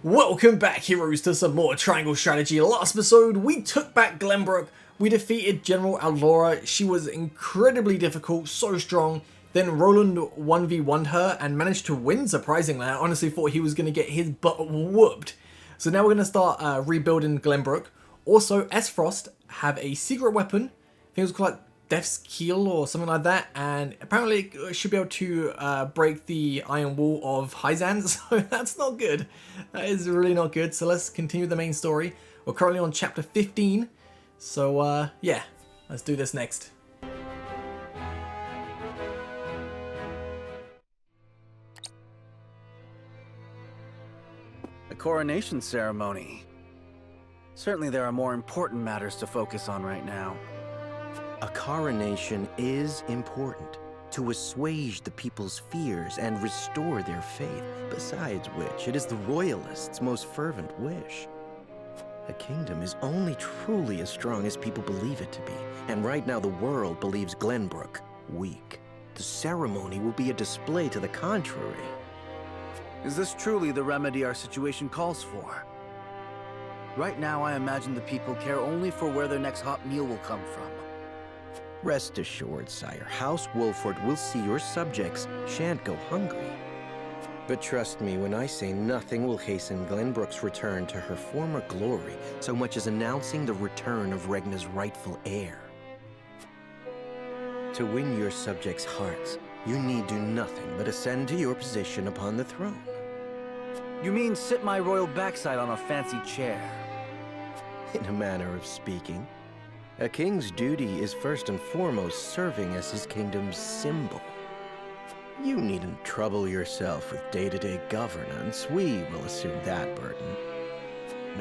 Welcome back, heroes, to some more Triangle Strategy. Last episode, we took back Glenbrook, we defeated General Alora. She was incredibly difficult, so strong. Then Roland 1v1'd her and managed to win, surprisingly. I honestly thought he was going to get his butt whooped. So now we're going to start rebuilding Glenbrook. Also, S-Frost have a secret weapon. I think it was called Death's Keel or something like that, and apparently it should be able to break the iron wall of Hyzan, so that's not good. That is really not good. So let's continue the main story. We're currently on chapter 15, so yeah, let's do this next. The coronation ceremony. Certainly there are more important matters to focus on right now. A coronation is important to assuage the people's fears and restore their faith, besides which it is the royalists' most fervent wish. A kingdom is only truly as strong as people believe it to be, and right now the world believes Glenbrook weak. The ceremony will be a display to the contrary. Is this truly the remedy our situation calls for? Right now I imagine the people care only for where their next hot meal will come from. Rest assured, sire, House Wolffort will see your subjects shan't go hungry. But trust me when I say nothing will hasten Glenbrook's return to her former glory so much as announcing the return of Regna's rightful heir. To win your subjects' hearts, you need do nothing but ascend to your position upon the throne. You mean sit my royal backside on a fancy chair? In a manner of speaking. A king's duty is first and foremost serving as his kingdom's symbol. You needn't trouble yourself with day-to-day governance. We will assume that burden.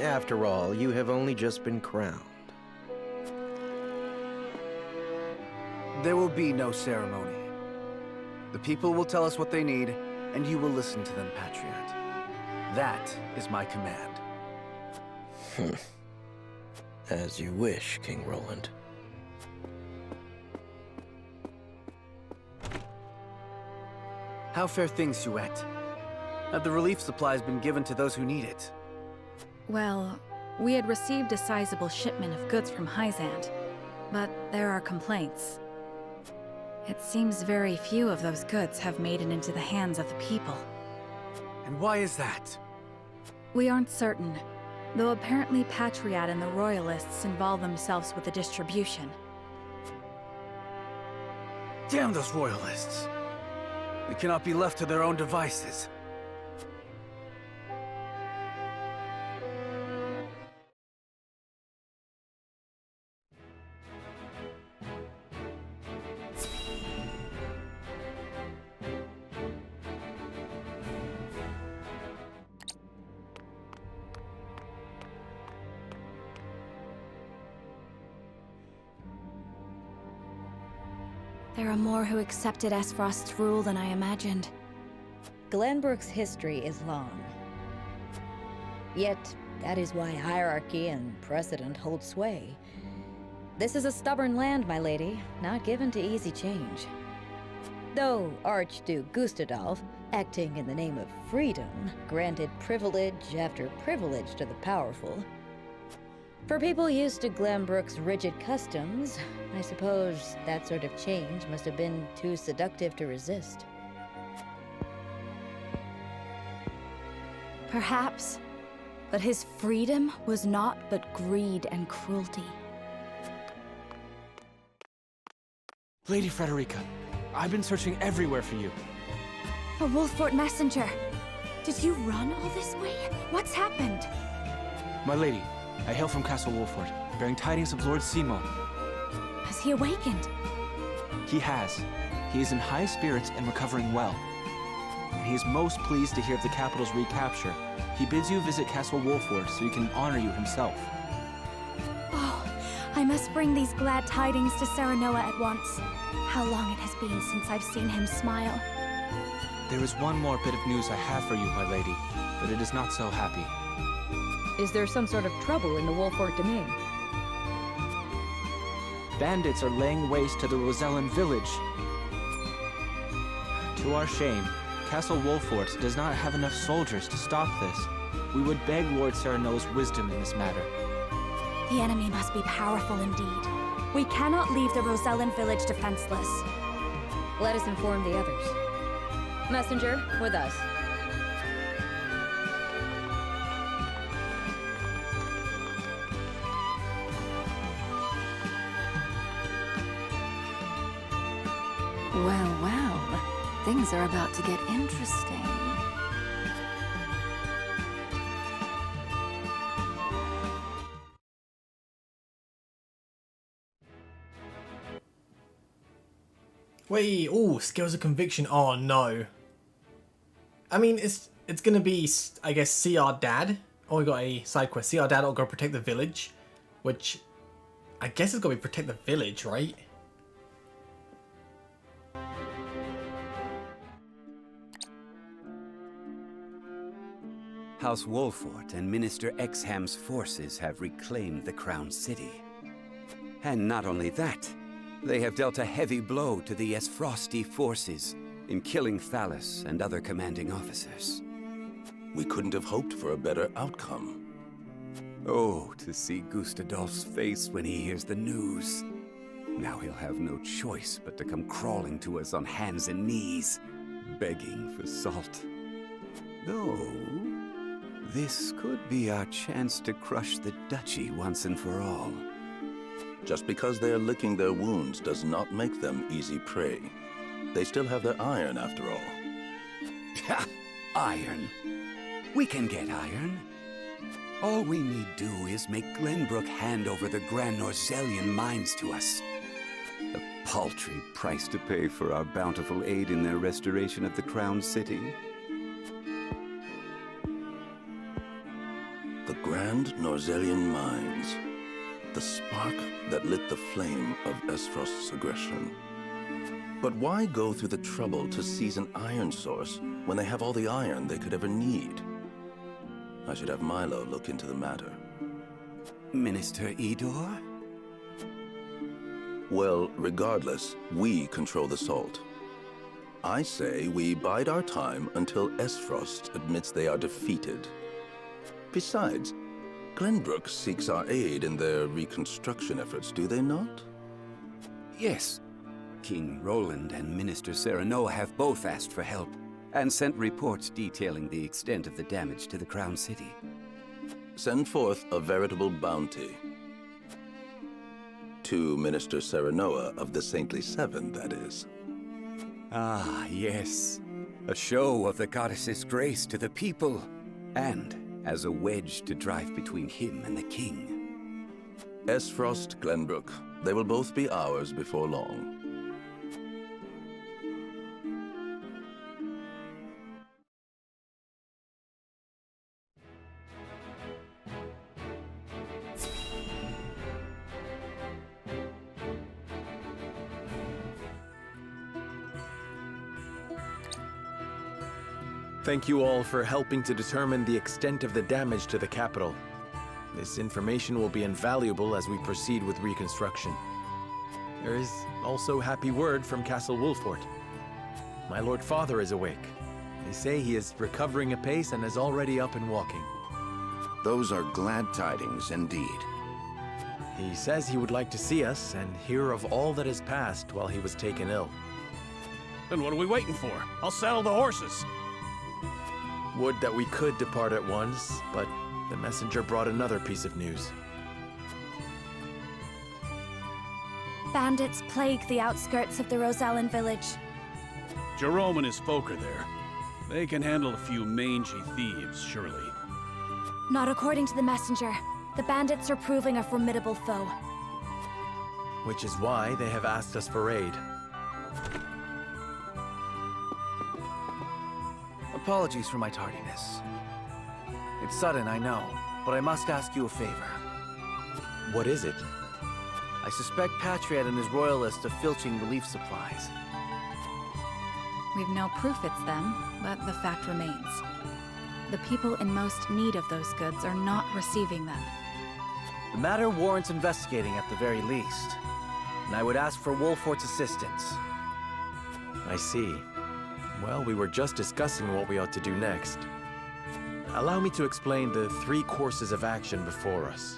After all, you have only just been crowned. There will be no ceremony. The people will tell us what they need, and you will listen to them, Patriot. That is my command. As you wish, King Roland. How fare things, Suette? Have the relief supplies been given to those who need it? Well, we had received a sizable shipment of goods from Hyzan, but there are complaints. It seems very few of those goods have made it into the hands of the people. And why is that? We aren't certain, though apparently Patriot and the Royalists involve themselves with the distribution. Damn those Royalists! They cannot be left to their own devices. There are more who accepted S-Frost's rule than I imagined. Glenbrook's history is long. Yet, that is why hierarchy and precedent hold sway. This is a stubborn land, my lady, not given to easy change. Though Archduke Gustadolf, acting in the name of freedom, granted privilege after privilege to the powerful. For people used to Glenbrook's rigid customs, I suppose that sort of change must have been too seductive to resist. Perhaps, but his freedom was naught but greed and cruelty. Lady Frederica, I've been searching everywhere for you. A Wolffort messenger! Did you run all this way? What's happened? My lady, I hail from Castle Wolffort, bearing tidings of Lord Simon. Has he awakened? He has. He is in high spirits and recovering well. And he is most pleased to hear of the capital's recapture. He bids you visit Castle Wolffort so he can honor you himself. Oh, I must bring these glad tidings to Serenoa at once. How long it has been since I've seen him smile. There is one more bit of news I have for you, my lady, but it is not so happy. Is there some sort of trouble in the Wolffort domain? Bandits are laying waste to the Rosellan village. To our shame, Castle Wolffort does not have enough soldiers to stop this. We would beg Lord Sereno's wisdom in this matter. The enemy must be powerful indeed. We cannot leave the Rosellan village defenseless. Let us inform the others. Messenger, with us. Well, well. Things are about to get interesting. Wait, oh, skills of conviction. Oh no. I mean, it's gonna be, I guess, see our dad. Oh, we got a side quest. See our dad or go protect the village. Which, I guess it's gotta be protect the village, right? House Wolffort and Minister Exham's forces have reclaimed the Crown City. And not only that, they have dealt a heavy blow to the Esfrosti forces in killing Thallus and other commanding officers. We couldn't have hoped for a better outcome. Oh, to see Gustadolf's face when he hears the news. Now he'll have no choice but to come crawling to us on hands and knees, begging for salt. Though, this could be our chance to crush the duchy once and for all. Just because they're licking their wounds does not make them easy prey. They still have their iron, after all. Ha! Iron. We can get iron. All we need do is make Glenbrook hand over the Grand Norzellian mines to us. A paltry price to pay for our bountiful aid in their restoration of the Crown City. The Grand Norzellian mines. The spark that lit the flame of Esfrost's aggression. But why go through the trouble to seize an iron source when they have all the iron they could ever need? I should have Milo look into the matter. Minister Idor? Well, regardless, we control the salt. I say we bide our time until Esfrost admits they are defeated. Besides, Glenbrook seeks our aid in their reconstruction efforts, do they not? Yes. King Roland and Minister Sereno have both asked for help, and sent reports detailing the extent of the damage to the Crown City. Send forth a veritable bounty. To Minister Serenoa of the Saintly Seven, that is. Ah, yes. A show of the goddess's grace to the people, and as a wedge to drive between him and the king. Esfrost, Glenbrook, they will both be ours before long. Thank you all for helping to determine the extent of the damage to the capital. This information will be invaluable as we proceed with reconstruction. There is also happy word from Castle Wolffort. My Lord Father is awake. They say he is recovering apace and is already up and walking. Those are glad tidings indeed. He says he would like to see us and hear of all that has passed while he was taken ill. Then what are we waiting for? I'll saddle the horses. Would that we could depart at once, but the messenger brought another piece of news. Bandits plague the outskirts of the Rosellan village. Jerome and his folk are there. They can handle a few mangy thieves, surely. Not according to the messenger. The bandits are proving a formidable foe. Which is why they have asked us for aid. Apologies for my tardiness. It's sudden, I know, but I must ask you a favor. What is it? I suspect Patriot and his royalists of filching relief supplies. We've no proof it's them, but the fact remains. The people in most need of those goods are not receiving them. The matter warrants investigating at the very least, and I would ask for Wolffort's assistance. I see. Well, we were just discussing what we ought to do next. allow me to explain the 3 courses of action before us.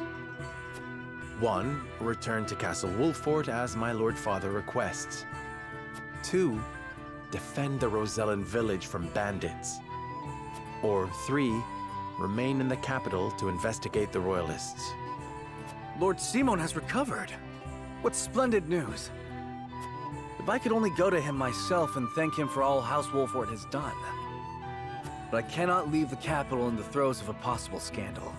1. Return to Castle Wolffort as my Lord Father requests. 2. Defend the Rosellan village from bandits. Or 3. Remain in the capital to investigate the Royalists. Lord Simon has recovered. What splendid news. If I could only go to him myself and thank him for all House Wolffort has done. But I cannot leave the capital in the throes of a possible scandal.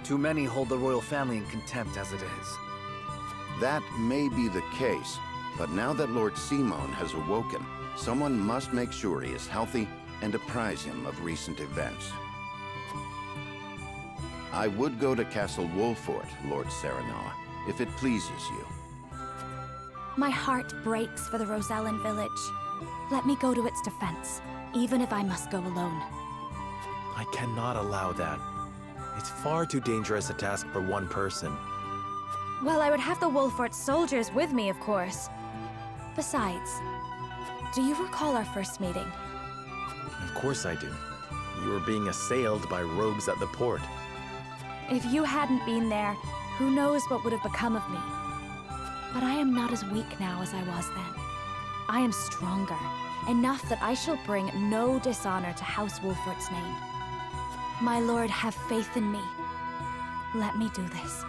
Too many hold the royal family in contempt as it is. That may be the case, but now that Lord Simon has awoken, someone must make sure he is healthy and apprise him of recent events. I would go to Castle Wolffort, Lord Serenoa, if it pleases you. My heart breaks for the Rosellan village. Let me go to its defense, even if I must go alone. I cannot allow that. It's far too dangerous a task for one person. Well, I would have the Wolffort soldiers with me, of course. Besides, do you recall our first meeting? Of course I do. You were being assailed by rogues at the port. If you hadn't been there, who knows what would have become of me. But I am not as weak now as I was then. I am stronger, enough that I shall bring no dishonor to House Wolffort's name. My lord, have faith in me. Let me do this.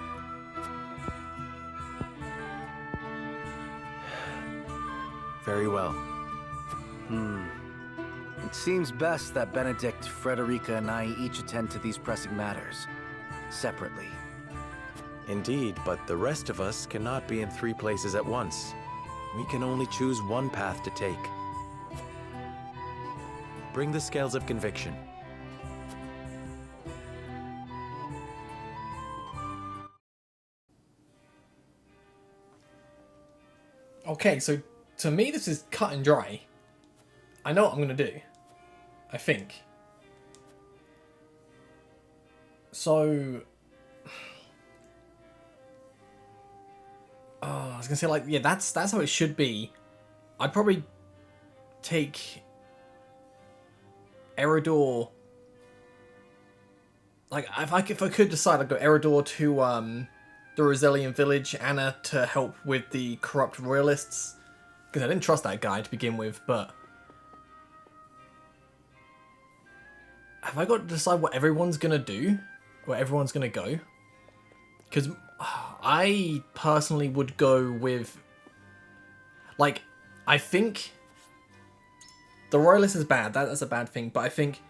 Very well. It seems best that Benedict, Frederica, and I each attend to these pressing matters, separately. Indeed, but the rest of us cannot be in 3 places at once. We can only choose one path to take. Bring the scales of conviction. Okay, so to me this is cut and dry. I know what I'm going to do. I think. So... I was going to say, like, yeah, that's how it should be. I'd probably take Eredor... Like, if I could decide, I'd go Eredor to the Rosellian village, Anna to help with the corrupt royalists. Because I didn't trust that guy to begin with, but... Have I got to decide what everyone's going to do? Where everyone's going to go? Because I personally would go with... Like, I think... The royalist is bad. That's a bad thing. But I think...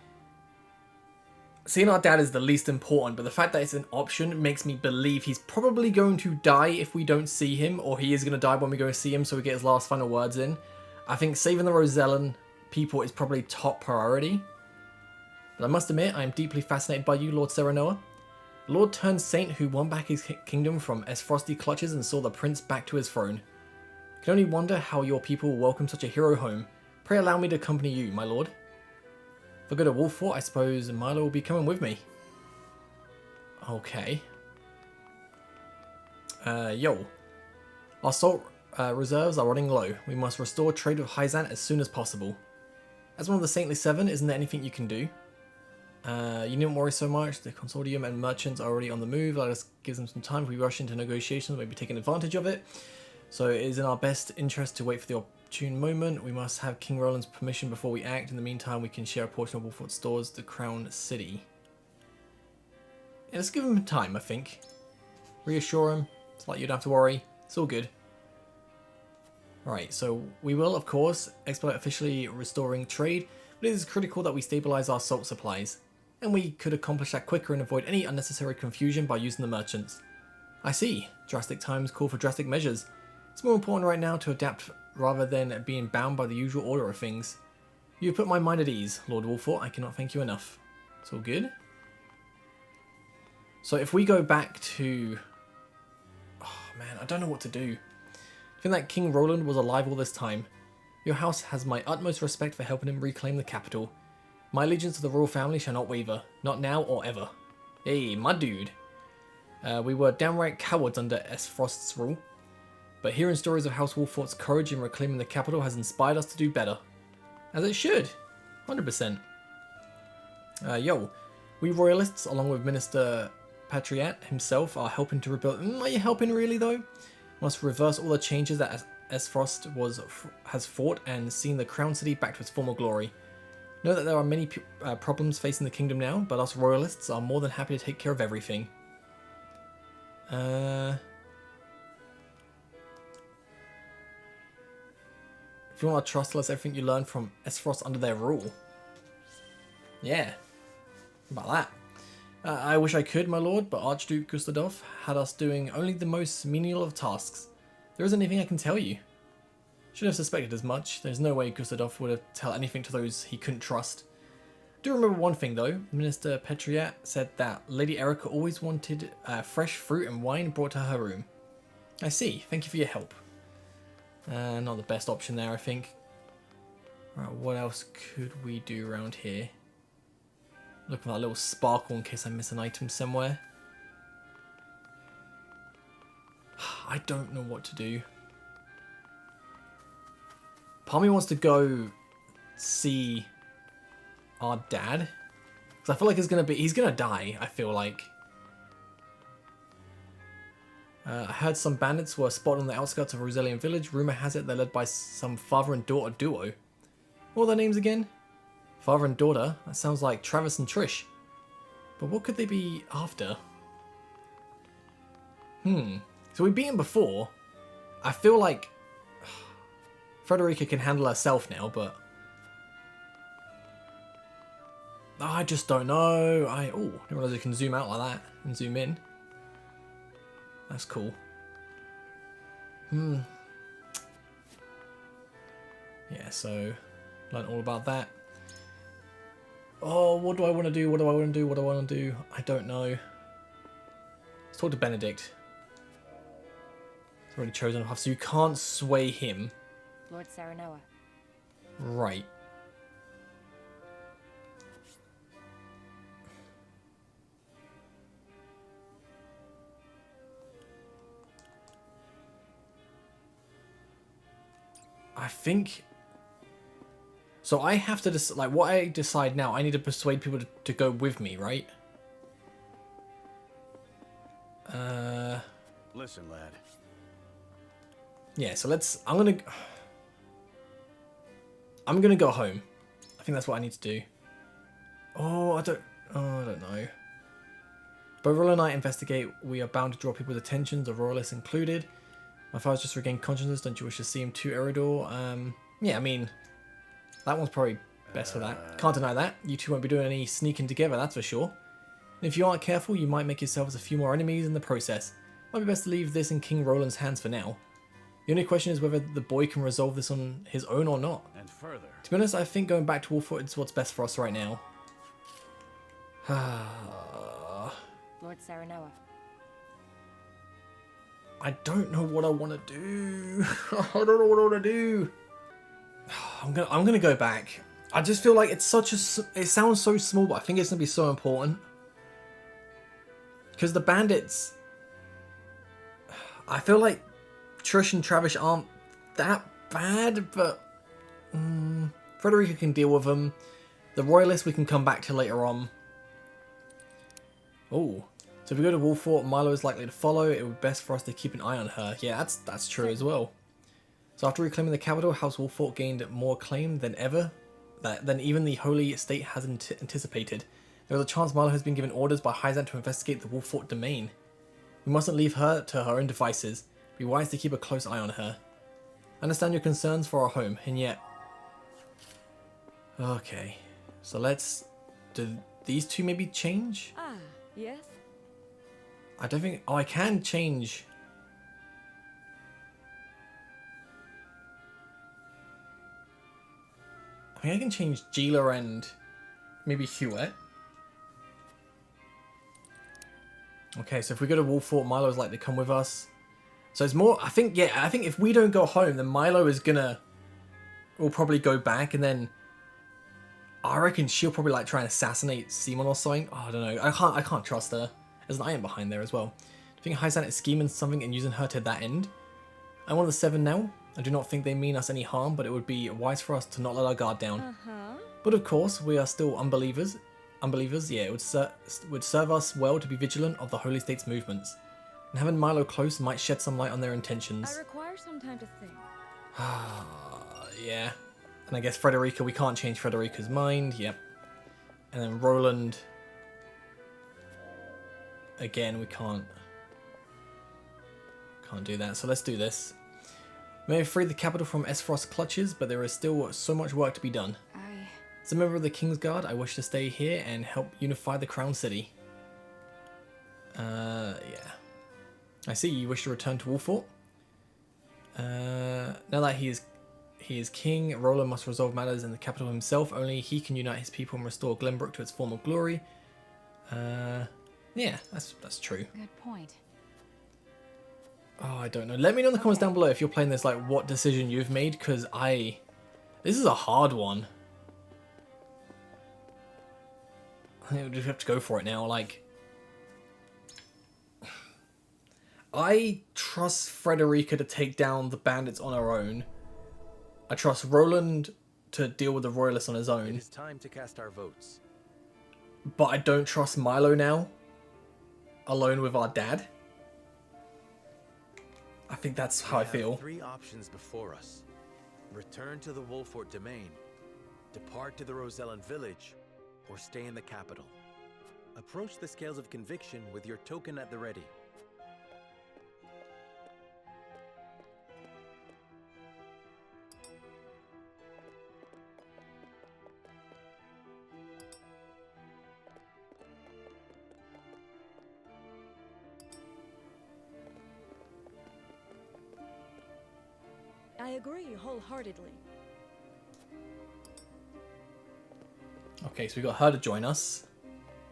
Seeing our dad is the least important, but the fact that it's an option makes me believe he's probably going to die if we don't see him, or he is going to die when we go see him so we get his last final words in. I think saving the Rosellan people is probably top priority. But I must admit, I am deeply fascinated by you, Lord Serenoa. Lord turned saint who won back his kingdom from Frosty clutches and saw the prince back to his throne. I can only wonder how your people will welcome such a hero home. Pray allow me to accompany you, my lord. If I go to Wolffort, I suppose Milo will be coming with me. Okay. Yo. Our salt reserves are running low. We must restore trade with Hyzant as soon as possible. As one of the Saintly Seven, isn't there anything you can do? You needn't worry so much. The consortium and merchants are already on the move. Let us give them some time. If we rush into negotiations, maybe taking advantage of it. So it is in our best interest to wait for the opportune moment. We must have King Roland's permission before we act. In the meantime, we can share a portion of Wolffort's stores, the Crown City. Yeah, let's give him time, I think. Reassure him. It's like you don't have to worry. It's all good. Alright, so we will, of course, expedite officially restoring trade. But it is critical that we stabilize our salt supplies. And we could accomplish that quicker and avoid any unnecessary confusion by using the merchants. I see. Drastic times call for drastic measures. It's more important right now to adapt rather than being bound by the usual order of things. You have put my mind at ease, Lord Wolffort. I cannot thank you enough. It's all good. So if we go back to... Oh man, I don't know what to do. I think that King Roland was alive all this time. Your house has my utmost respect for helping him reclaim the capital. My allegiance to the royal family shall not waver. Not now or ever. Hey, my dude. We were downright cowards under Frost's rule. But hearing stories of House Wolffort's courage in reclaiming the capital has inspired us to do better. As it should. 100%. Yo, We royalists, along with Minister Patriat himself, are helping to rebuild. Are you helping really though? Must reverse all the changes that Esfrost has fought and seen the Crown City back to its former glory. Know that there are many problems facing the kingdom now, but us royalists are more than happy to take care of everything. If you want to trust us everything you learn from Esfrost under their rule. Yeah. How about that? I wish I could, my lord, but Archduke Gustadolf had us doing only the most menial of tasks. There isn't anything I can tell you. Should have suspected as much. There's no way Gustadolf would have tell anything to those he couldn't trust. Do remember one thing though. Minister Petriat said that Lady Erica always wanted fresh fruit and wine brought to her room. I see. Thank you for your help. Not the best option there, I think. Right, what else could we do around here? Look for that little sparkle in case I miss an item somewhere. I don't know what to do. Part of me wants to go see our dad. Because I feel like he's gonna die, I feel like. I heard some bandits were spotted on the outskirts of a Rosalian village. Rumor has it they're led by some father and daughter duo. What are their names again? Father and daughter? That sounds like Travis and Trish. But what could they be after? So we beat him before. I feel like Frederica can handle herself now, but I just don't know. Oh, I didn't realize I can zoom out like that and zoom in. That's cool. Yeah, so learned all about that. Oh, what do I want to do? What do I want to do? What do I want to do? I don't know. Let's talk to Benedict. He's already chosen a path, so you can't sway him. Lord Saranoa. Right. I think... So I have to decide, like, what I decide now, I need to persuade people to go with me, right? Listen, lad. Yeah, so I'm gonna go home. I think that's what I need to do. I don't know. But Royal and I investigate. We are bound to draw people's attention, the royalists included. My father's just regained consciousness. Don't you wish to see him too, Eridor? Yeah, I mean, that one's probably best for that. Can't deny that. You two won't be doing any sneaking together, that's for sure. And if you aren't careful, you might make yourselves a few more enemies in the process. Might be best to leave this in King Roland's hands for now. The only question is whether the boy can resolve this on his own or not. And further. To be honest, I think going back to Wolffort is what's best for us right now. Lord Saranoa. I don't know what I want to do. I don't know what I want to do. I'm gonna go back. I just feel like it's it sounds so small, but I think it's gonna be so important. Because the bandits, I feel like Trish and Travis aren't that bad, but Frederica can deal with them. The royalists we can come back to later on. Oh, so if we go to Wolffort, Milo is likely to follow. It would be best for us to keep an eye on her. Yeah, that's true as well. So after reclaiming the capital, House Wolffort gained more claim than ever, than even the Holy State has anticipated. There is a chance Milo has been given orders by Hyzant to investigate the Wolffort domain. We mustn't leave her to her own devices. Be wise to keep a close eye on her. I understand your concerns for our home, and yet... Okay, so do these two maybe change? Ah, yes? I don't think... Oh, I can change... I think I can change Gila and maybe Hewitt. Okay, so if we go to Wolffort, Milo's like to come with us. So it's more... I think if we don't go home, then Milo is gonna... We'll probably go back, and then... I reckon she'll probably like try and assassinate Simon or something. Oh, I don't know. I can't trust her. There's an iron behind there as well. I think Hyzant is scheming something and using her to that end. I'm one of the 7 now. I do not think they mean us any harm, but it would be wise for us to not let our guard down. But of course, we are still unbelievers. unbelievers, yeah, it would serve us well to be vigilant of the Holy State's movements. And having Milo close might shed some light on their intentions. I require some time to think. Yeah. And I guess Frederica, we can't change Frederica's mind, yep. And then Roland, again, we can't do that, so let's do this. We may have freed the capital from Esfrost's clutches, but there is still so much work to be done. As a member of the Kingsguard, I wish to stay here and help unify the Crown City. Yeah. I see you wish to return to Wolffort. Now that he is king, Roland must resolve matters in the capital himself. Only he can unite his people and restore Glenbrook to its former glory. Yeah, that's true. Good point. Oh, I don't know. Let me know in the comments down below if you're playing this, like, what decision you've made, because this is a hard one. I think we just have to go for it now. Like, I trust Frederica to take down the bandits on her own. I trust Roland to deal with the royalists on his own. It is time to cast our votes. But I don't trust Milo now, alone with our dad. I think that's how I feel. We have 3 options before us. Return to the Wolffort domain, depart to the Rosellan village, or stay in the capital. Approach the scales of conviction with your token at the ready. I agree wholeheartedly. Okay, so we got her to join us.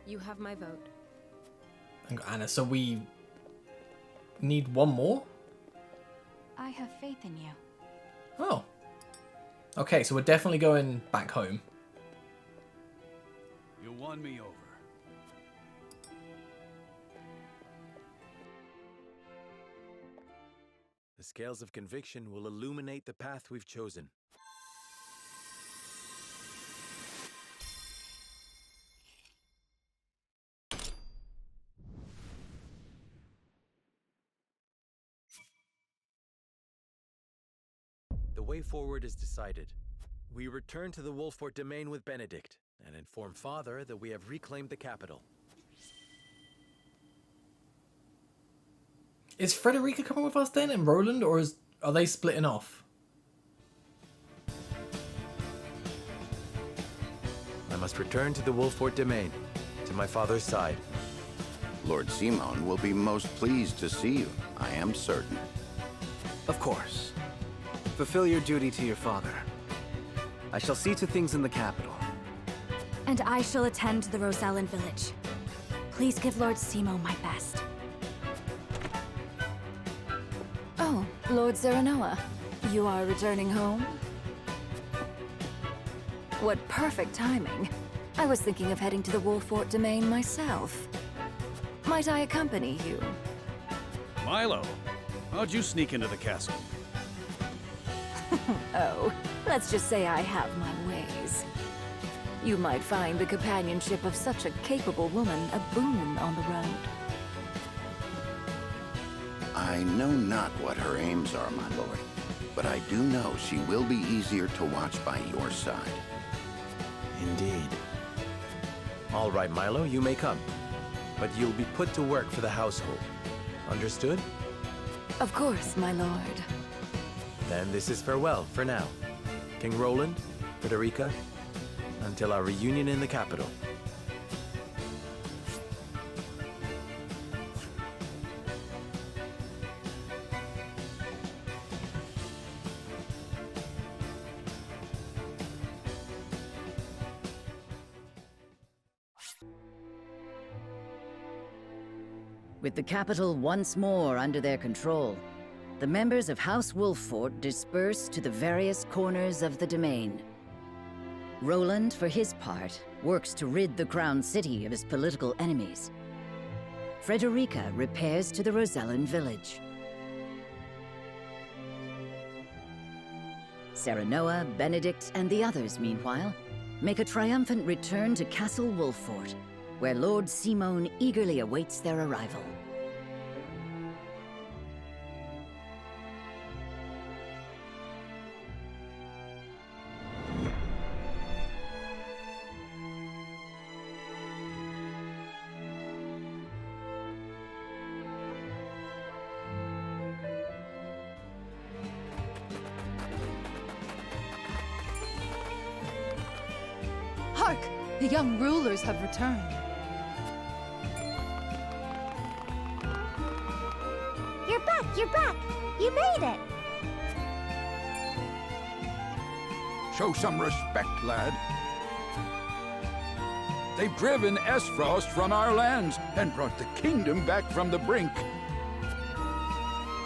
You have my vote. And got Anna, so we need one more? I have faith in you. Oh. Okay, so we're definitely going back home. You won me over. The scales of conviction will illuminate the path we've chosen. The way forward is decided. We return to the Wolffort domain with Benedict and inform Father that we have reclaimed the capital. Is Frederica coming with us then and Roland, or are they splitting off? I must return to the Wolffort domain, to my father's side. Lord Simon will be most pleased to see you, I am certain. Of course. Fulfill your duty to your father. I shall see to things in the capital. And I shall attend to the Rosellan village. Please give Lord Simo my best. Oh, Lord Serenoa, you are returning home? What perfect timing. I was thinking of heading to the Wolffort domain myself. Might I accompany you? Milo, how'd you sneak into the castle? Oh, let's just say I have my ways. You might find the companionship of such a capable woman a boon on the road. I know not what her aims are, my lord, but I do know she will be easier to watch by your side. Indeed. All right, Milo, you may come. But you'll be put to work for the household. Understood? Of course, my lord. Then this is farewell for now. King Roland, Frederica, until our reunion in the capital. With the capital once more under their control, the members of House Wolffort disperse to the various corners of the domain. Roland, for his part, works to rid the Crown City of his political enemies. Frederica repairs to the Rosellan village. Serenoa, Benedict, and the others, meanwhile, make a triumphant return to Castle Wolffort, where Lord Simon eagerly awaits their arrival. Hark! The young rulers have returned. You're back! You're back! You made it! Show some respect, lad. They've driven Esfrost from our lands and brought the kingdom back from the brink.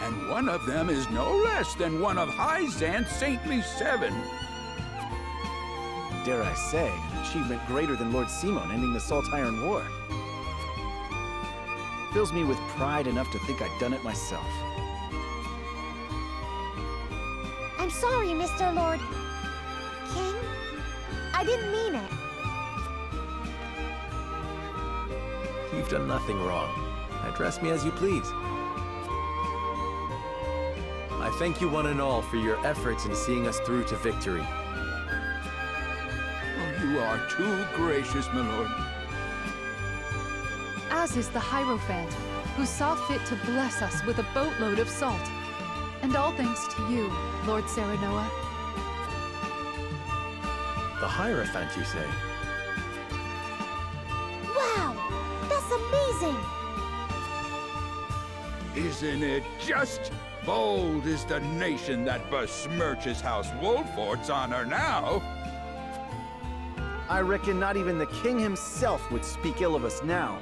And one of them is no less than one of Hyzan's saintly 7. Dare I say, an achievement greater than Lord Simon ending the Salt Iron War. Fills me with pride enough to think I'd done it myself. I'm sorry, Mr. Lord King. I didn't mean it. You've done nothing wrong. Address me as you please. I thank you one and all for your efforts in seeing us through to victory. You are too gracious, my lord. As is the Hierophant, who saw fit to bless us with a boatload of salt. And all thanks to you, Lord Serenoa. The Hierophant, you say? Wow! That's amazing! Isn't it just? Bold is the nation that besmirches House Wolffort's honor now. I reckon not even the king himself would speak ill of us now.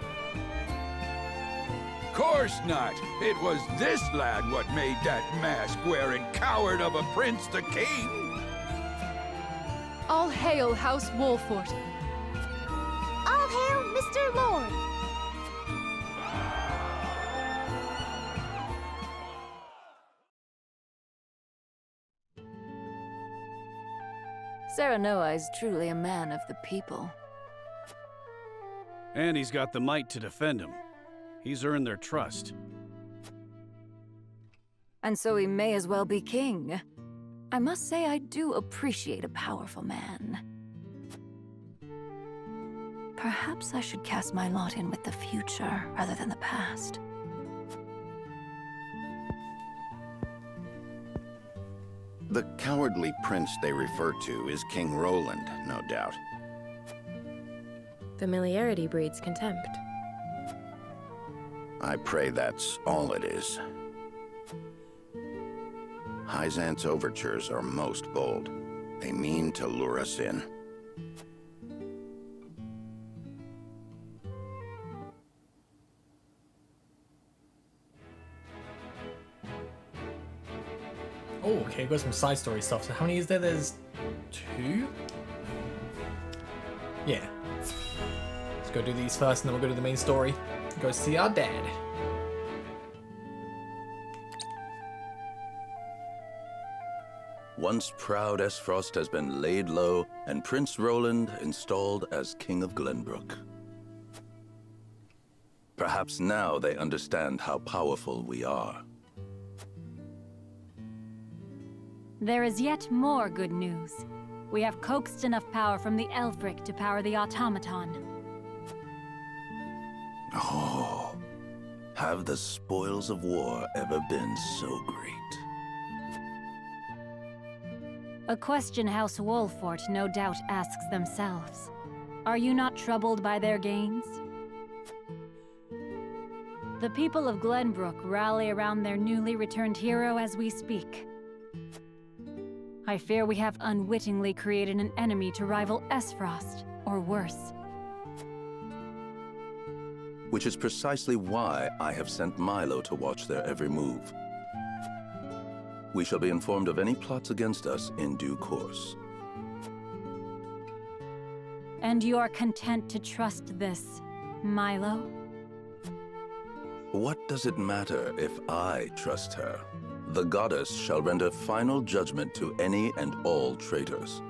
Course not. It was this lad what made that mask-wearing coward of a prince the king. All hail House Wolffort. All hail Mr. Lord. Serenoa is truly a man of the people. And he's got the might to defend him. He's earned their trust. And so he may as well be king. I must say I do appreciate a powerful man. Perhaps I should cast my lot in with the future rather than the past. The cowardly prince they refer to is King Roland, no doubt. Familiarity breeds contempt. I pray that's all it is. Hyzant's overtures are most bold. They mean to lure us in. Oh, okay, we've got some side story stuff. So how many is there? There's 2? Yeah. Let's go do these first and then we'll go to the main story. Go see our dad. Once proud Esfrost has been laid low, and Prince Roland installed as King of Glenbrook. Perhaps now they understand how powerful we are. There is yet more good news. We have coaxed enough power from the Elfric to power the automaton. Oh, have the spoils of war ever been so great? A question House Wolffort no doubt asks themselves. Are you not troubled by their gains? The people of Glenbrook rally around their newly returned hero as we speak. I fear we have unwittingly created an enemy to rival Esfrost, or worse. Which is precisely why I have sent Milo to watch their every move. We shall be informed of any plots against us in due course. And you are content to trust this, Milo? What does it matter if I trust her? The goddess shall render final judgment to any and all traitors.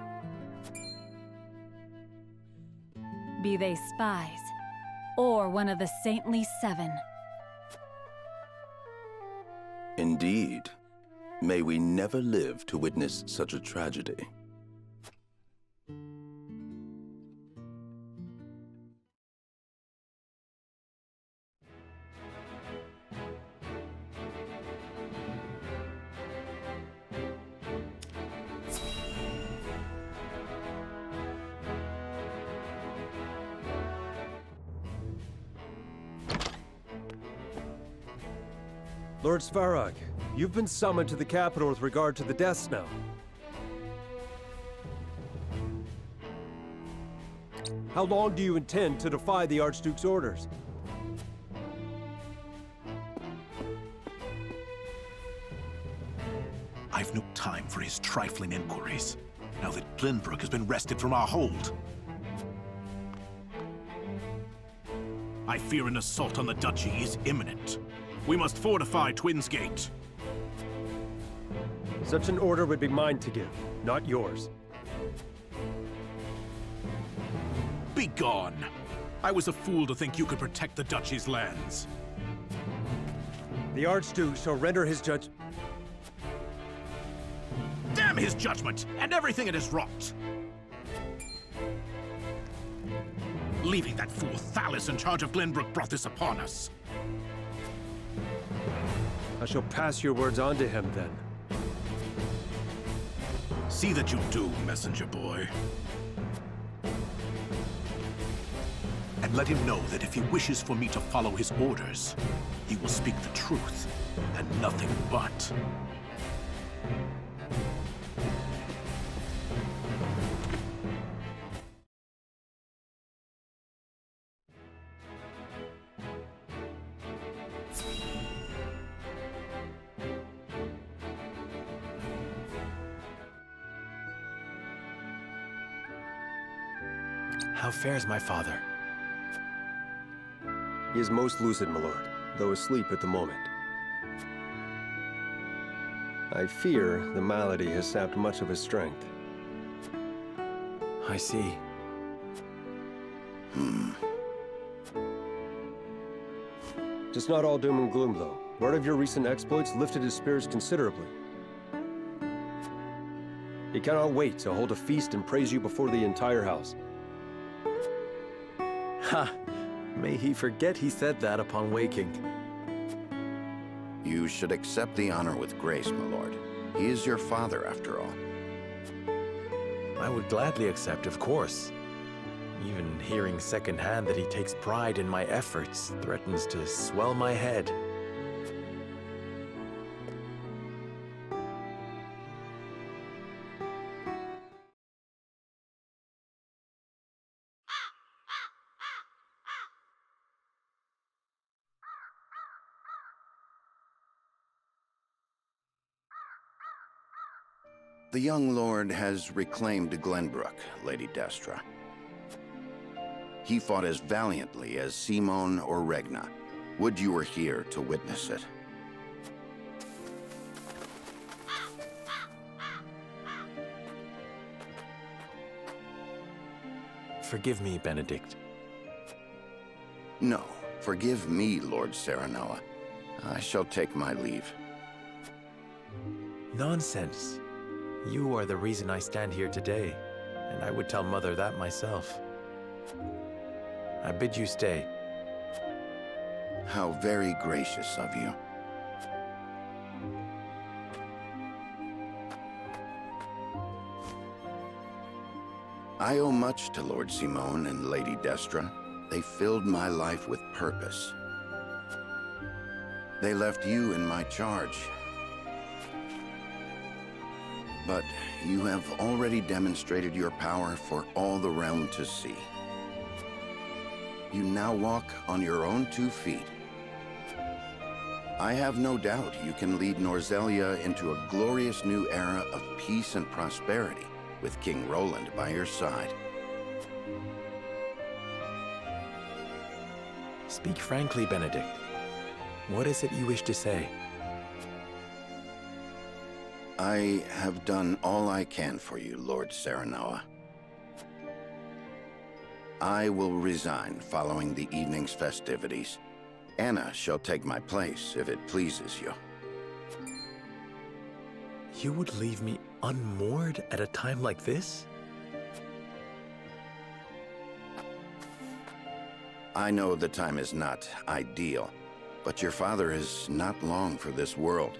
be they spies, or one of the saintly seven. Indeed. May we never live to witness such a tragedy. Lord Svarog, you've been summoned to the capital with regard to the death snow. How long do you intend to defy the Archduke's orders? I've no time for his trifling inquiries, now that Glenbrook has been wrested from our hold. I fear an assault on the duchy is imminent. We must fortify Twins Gate. Such an order would be mine to give, not yours. Begone! I was a fool to think you could protect the duchy's lands. The Archduke shall render his judge... Damn his judgment, and everything it has wrought! Leaving that fool Thalis in charge of Glenbrook brought this upon us. I shall pass your words on to him, then. See that you do, messenger boy. And let him know that if he wishes for me to follow his orders, he will speak the truth, and nothing but. How fares my father? He is most lucid, my lord, though asleep at the moment. I fear the malady has sapped much of his strength. I see. Just not all doom and gloom, though. Word of your recent exploits lifted his spirits considerably. He cannot wait to hold a feast and praise you before the entire house. Ha! May he forget he said that upon waking. You should accept the honor with grace, my lord. He is your father, after all. I would gladly accept, of course. Even hearing secondhand that he takes pride in my efforts threatens to swell my head. The young lord has reclaimed Glenbrook, Lady Destra. He fought as valiantly as Simon or Regna. Would you were here to witness it. Forgive me, Benedict. No, forgive me, Lord Serenoa. I shall take my leave. Nonsense. You are the reason I stand here today, and I would tell Mother that myself. I bid you stay. How very gracious of you. I owe much to Lord Simon and Lady Destra. They filled my life with purpose. They left you in my charge. But you have already demonstrated your power for all the realm to see. You now walk on your own 2 feet. I have no doubt you can lead Norzelia into a glorious new era of peace and prosperity, with King Roland by your side. Speak frankly, Benedict. What is it you wish to say? I have done all I can for you, Lord Serenoa. I will resign following the evening's festivities. Anna shall take my place if it pleases you. You would leave me unmoored at a time like this? I know the time is not ideal, but your father is not long for this world.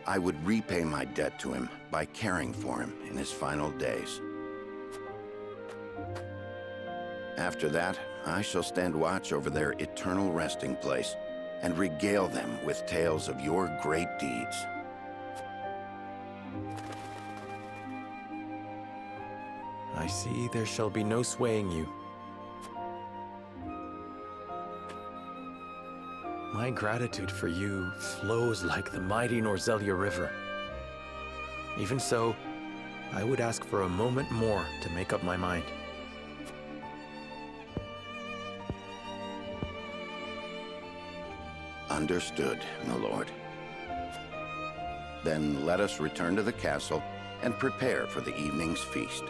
I would repay my debt to him by caring for him in his final days. After that, I shall stand watch over their eternal resting place and regale them with tales of your great deeds. I see there shall be no swaying you. My gratitude for you flows like the mighty Norzelia River. Even so, I would ask for a moment more to make up my mind. Understood, my lord. Then let us return to the castle and prepare for the evening's feast.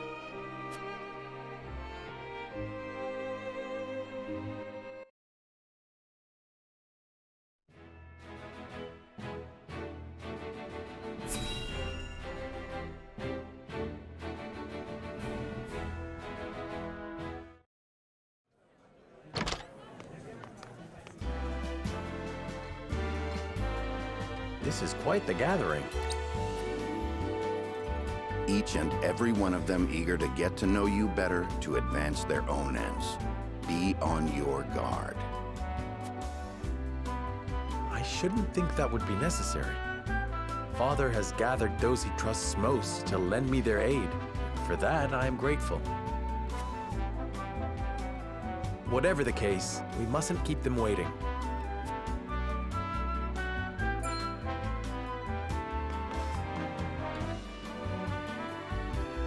This is quite the gathering. Each and every one of them eager to get to know you better to advance their own ends. Be on your guard. I shouldn't think that would be necessary. Father has gathered those he trusts most to lend me their aid. For that, I am grateful. Whatever the case, we mustn't keep them waiting.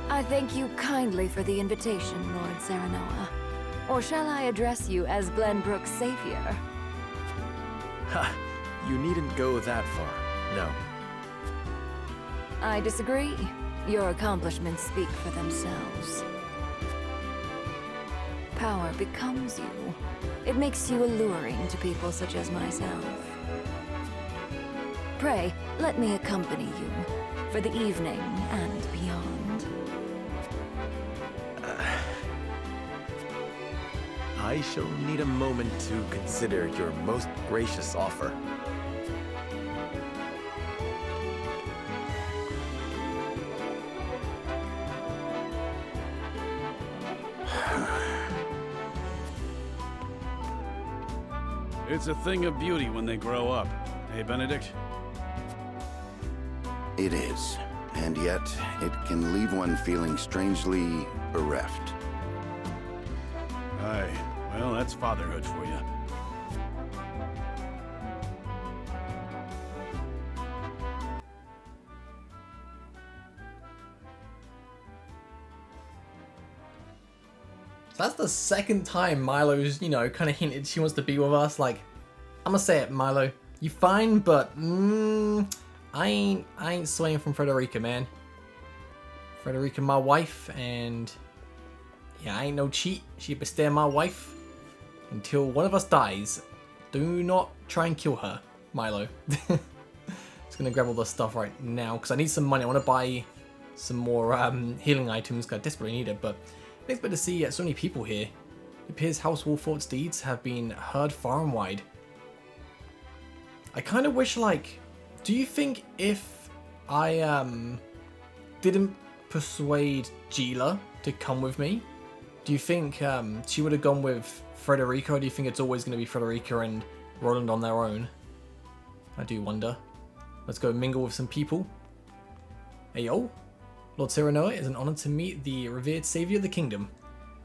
I thank you kindly for the invitation, Lord Serenoa. Or shall I address you as Glenbrook's savior? Ha! You needn't go that far, no. I disagree. Your accomplishments speak for themselves. Power becomes you. It makes you alluring to people such as myself. Pray, let me accompany you for the evening and beyond. I shall need a moment to consider your most gracious offer. It's a thing of beauty when they grow up. Hey, Benedict? It is, and yet it can leave one feeling strangely bereft. Aye. Well, that's fatherhood for you. So that's the second time Milo's, you know, kind of hinted she wants to be with us. Like, I'm gonna say it, Milo. You fine, but I ain't swaying from Frederica, man. Frederica, my wife, and yeah, I ain't no cheat. She be stay my wife until one of us dies. Do not try and kill her, Milo. Just gonna grab all the stuff right now because I need some money. I want to buy some more healing items because I desperately need it. But it's better to see so many people here. It appears House Wolffort's deeds have been heard far and wide. I kind of wish, like, do you think if I didn't persuade Gila to come with me, do you think she would have gone with Frederica, or do you think it's always going to be Frederica and Roland on their own? I do wonder. Let's go mingle with some people. Hey yo, Lord Serenoa, it is an honor to meet the revered savior of the kingdom.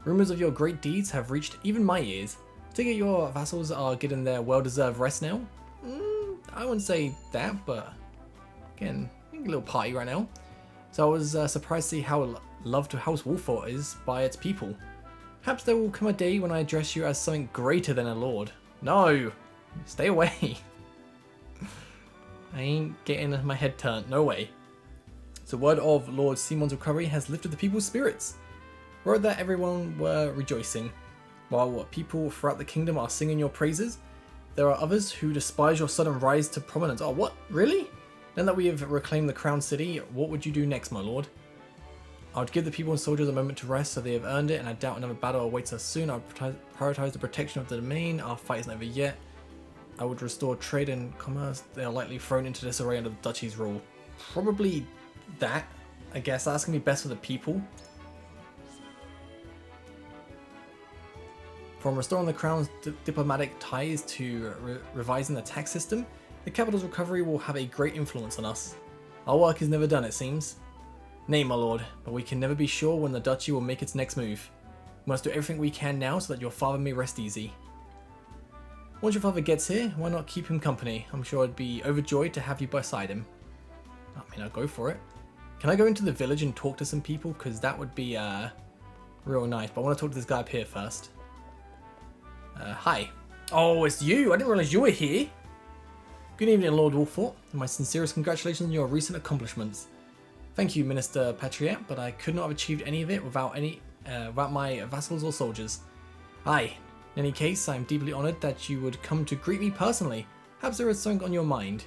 Rumors of your great deeds have reached even my ears. Take it your vassals are getting their well-deserved rest now? I wouldn't say that, but again, a little party right now. So I was surprised to see how loved House Wolffort is by its people. Perhaps there will come a day when I address you as something greater than a lord. No! Stay away! I ain't getting my head turned, no way. So word of Lord Simon's recovery has lifted the people's spirits. Word that everyone were rejoicing. While people throughout the kingdom are singing your praises, there are others who despise your sudden rise to prominence. Oh, what? Really? Now that we have reclaimed the crown city, what would you do next, my lord? I would give the people and soldiers a moment to rest, so they have earned it, and I doubt another battle awaits us soon. I would prioritize the protection of the domain. Our fight isn't over yet. I would restore trade and commerce. They are likely thrown into disarray under the duchy's rule. Probably that. I guess that's going to be best for the people. From restoring the crown's diplomatic ties to revising the tax system, the capital's recovery will have a great influence on us. Our work is never done, it seems. Nay, my lord, but we can never be sure when the duchy will make its next move. We must do everything we can now so that your father may rest easy. Once your father gets here, why not keep him company? I'm sure I'd be overjoyed to have you beside him. I mean, I'll go for it. Can I go into the village and talk to some people? Because that would be real nice. But I want to talk to this guy up here first. Hi. Oh, it's you. I didn't realize you were here. Good evening, Lord Wolffort. My sincerest congratulations on your recent accomplishments. Thank you, Minister Patriot, but I could not have achieved any of it without my vassals or soldiers. Aye. In any case, I am deeply honoured that you would come to greet me personally. Perhaps there is something on your mind.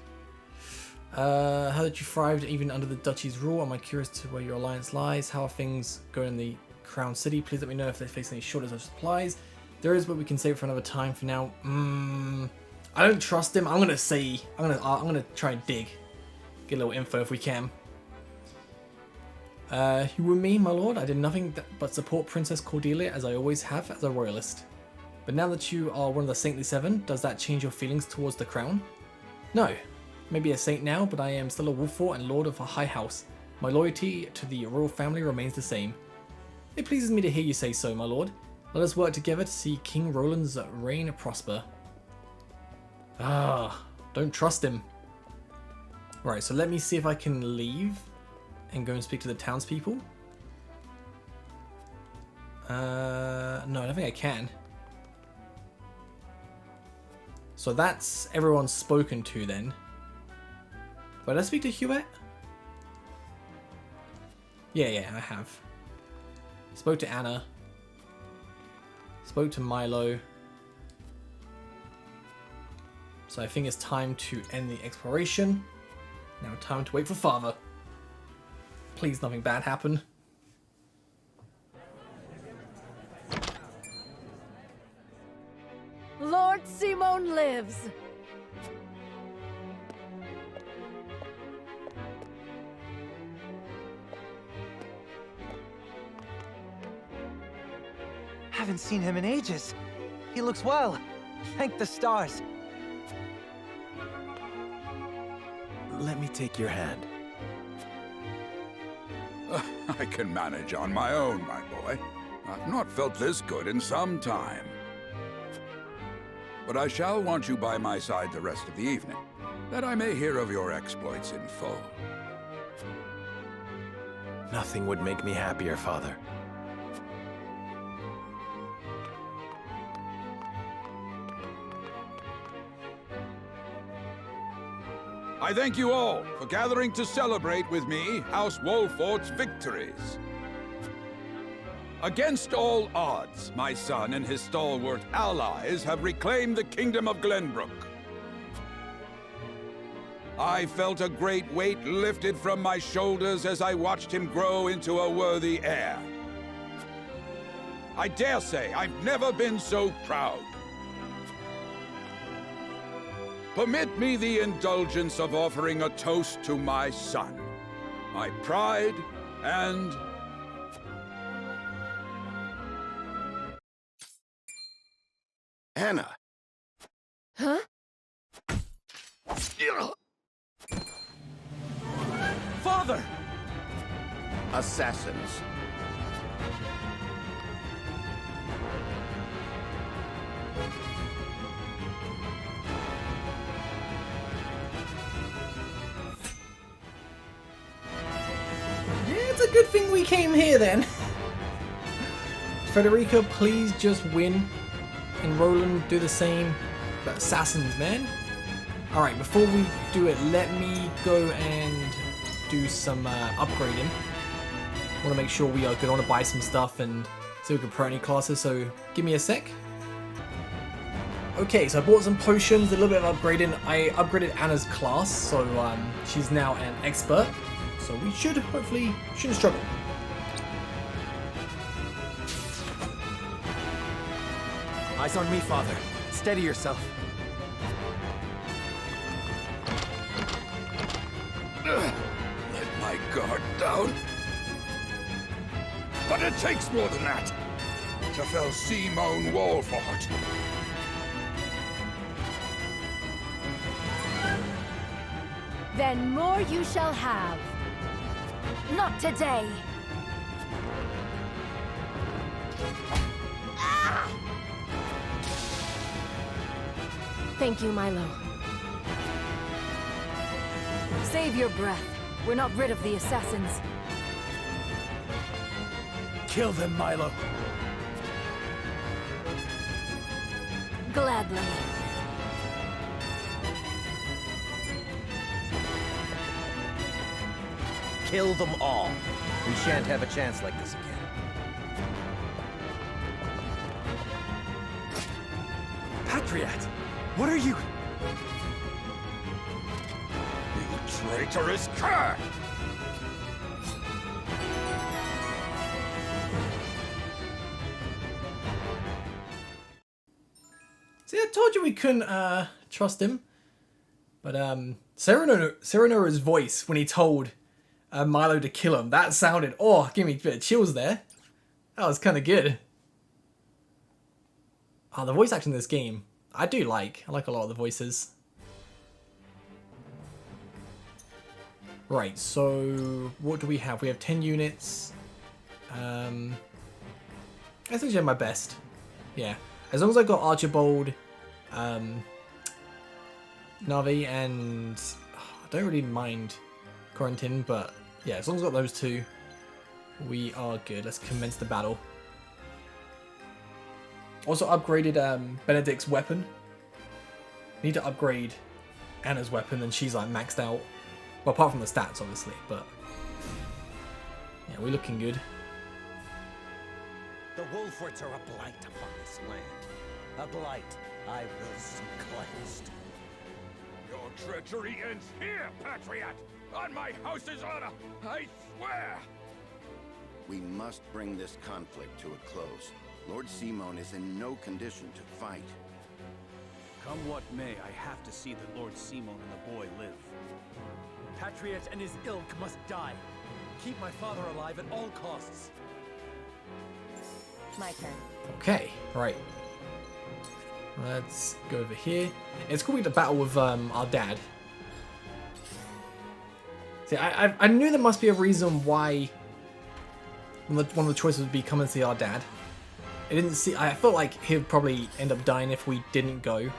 How that you thrived even under the duchy's rule. Am I curious to where your alliance lies? How are things going in the Crown City? Please let me know if they face any shortage of supplies. There is, but we can save for another time. For now, I don't trust him. I'm gonna try and dig, get a little info if we can. You and me, my lord. I did nothing but support Princess Cordelia as I always have as a royalist. But now that you are one of the Saintly Seven, does that change your feelings towards the crown? No. Maybe a saint now, but I am still a Wolffort and lord of a high house. My loyalty to the royal family remains the same. It pleases me to hear you say so, my lord. Let us work together to see King Roland's reign prosper. Don't trust him. Right, so let me see if I can leave and go and speak to the townspeople. No, I don't think I can. So that's everyone spoken to then. But let's speak to Hubert. Yeah, I have. Spoke to Anna. Spoke to Milo. So I think it's time to end the exploration. Now time to wait for father. Please nothing bad happen. Lord Simon lives! Haven't seen him in ages. He looks well. Thank the stars. Let me take your hand. I can manage on my own, my boy. I've not felt this good in some time. But I shall want you by my side the rest of the evening, that I may hear of your exploits in full. Nothing would make me happier, Father. I thank you all for gathering to celebrate with me House Wolffort's victories. Against all odds, my son and his stalwart allies have reclaimed the Kingdom of Glenbrook. I felt a great weight lifted from my shoulders as I watched him grow into a worthy heir. I dare say I've never been so proud. Permit me the indulgence of offering a toast to my son, my pride and... Anna! Huh? Father! Assassins. It's a good thing we came here then. Frederica, please just win. And Roland, do the same. But assassins, man. Alright, before we do it, let me go and do some upgrading. I want to make sure we are good. I want to buy some stuff and so we can pro any classes, so give me a sec. Okay, so I bought some potions, a little bit of upgrading. I upgraded Anna's class, so she's now an expert. So we should hopefully shouldn't struggle. Eyes on me, father. Steady yourself. Let my guard down. But it takes more than that to fell Simon Wolffort. Then more you shall have. Not today. Thank you, Milo. Save your breath. We're not rid of the assassins. Kill them, Milo. Gladly. Kill them all. We shan't have a chance like this again. Patriot! What are you? You traitorous cur! See, I told you we couldn't trust him. But Serenora's voice when he told Milo to kill him, that sounded, oh, give me a bit of chills there. That was kind of good. Oh, the voice acting in this game, I like a lot of the voices. Right, so what do we have? We have 10 units. I think I have my best. Yeah, as long as I got Archibald, Navi, and I don't really mind Corentin, but yeah, as long as I got those two, we are good. Let's commence the battle. Also upgraded Benedict's weapon. Need to upgrade Anna's weapon, and she's like maxed out. Well, apart from the stats, obviously, but yeah, we're looking good. The Wolfforts are a blight upon this land. A blight I will see cleansed. Your treachery ends here, Patriot! On my house's honor, I swear! We must bring this conflict to a close. Lord Simon is in no condition to fight. Come what may, I have to see that Lord Simon and the boy live. Patriot and his ilk must die. Keep my father alive at all costs. My turn. Okay, right. Let's go over here. It's called the battle with our dad. See, I knew there must be a reason why one of the choices would be come and see our dad. I didn't see. I felt like he'd probably end up dying if we didn't go.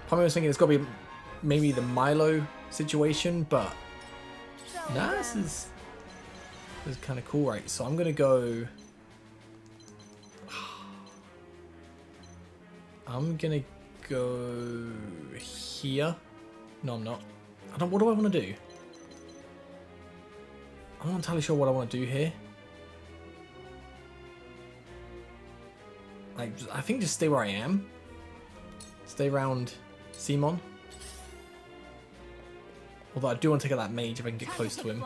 Probably was thinking it's got to be maybe the Milo situation, but nah, this is kind of cool, right? So I'm gonna go. I'm gonna go here. No, I'm not. What do I want to do? I'm not entirely sure what I want to do here. Like, I think just stay where I am. Stay around Simon. Although I do want to take out that mage if I can get close to him.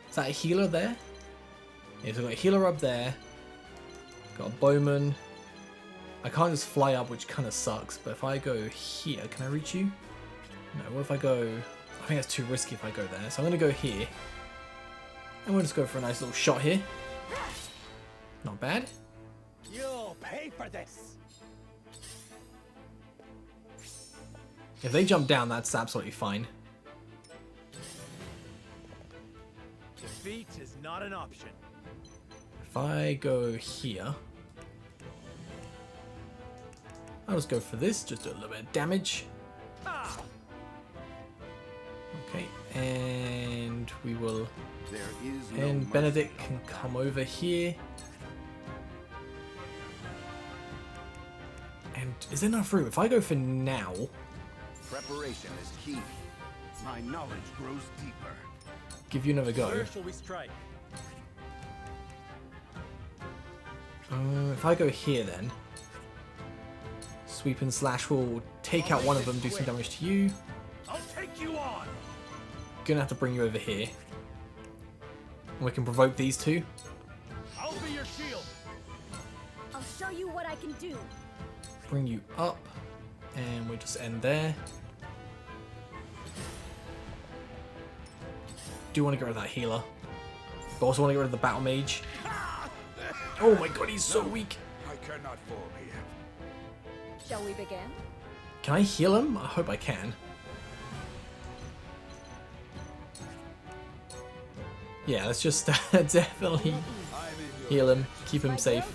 Is that a healer there? Yeah, so I've got a healer up there. Got a bowman. I can't just fly up, which kind of sucks. But if I go here, can I reach you? No, what if I go... I think that's too risky if I go there. So I'm going to go here. And we'll just go for a nice little shot here. Not bad. You'll pay for this. If they jump down, that's absolutely fine. Defeat is not an option. If I go here, I'll just go for this, just do a little bit of damage. Okay, and we will... And Benedict can come over here. And is there enough room? If I go for now... Preparation is key. My knowledge grows deeper. give you another go. Where shall we strike? If I go here then, sweep and slash will take out one of them, do some damage to you. I'll take you on. Gonna have to bring you over here. And we can provoke these two. I'll be your shield. I'll show you what I can do. Bring you up, and we'll just end there. Do want to get rid of that healer, but also want to get rid of the battle mage. Oh my god, he's so weak. I cannot fall here. Shall we begin? Can I heal him? I hope I can. Yeah, let's just definitely heal him, keep him safe.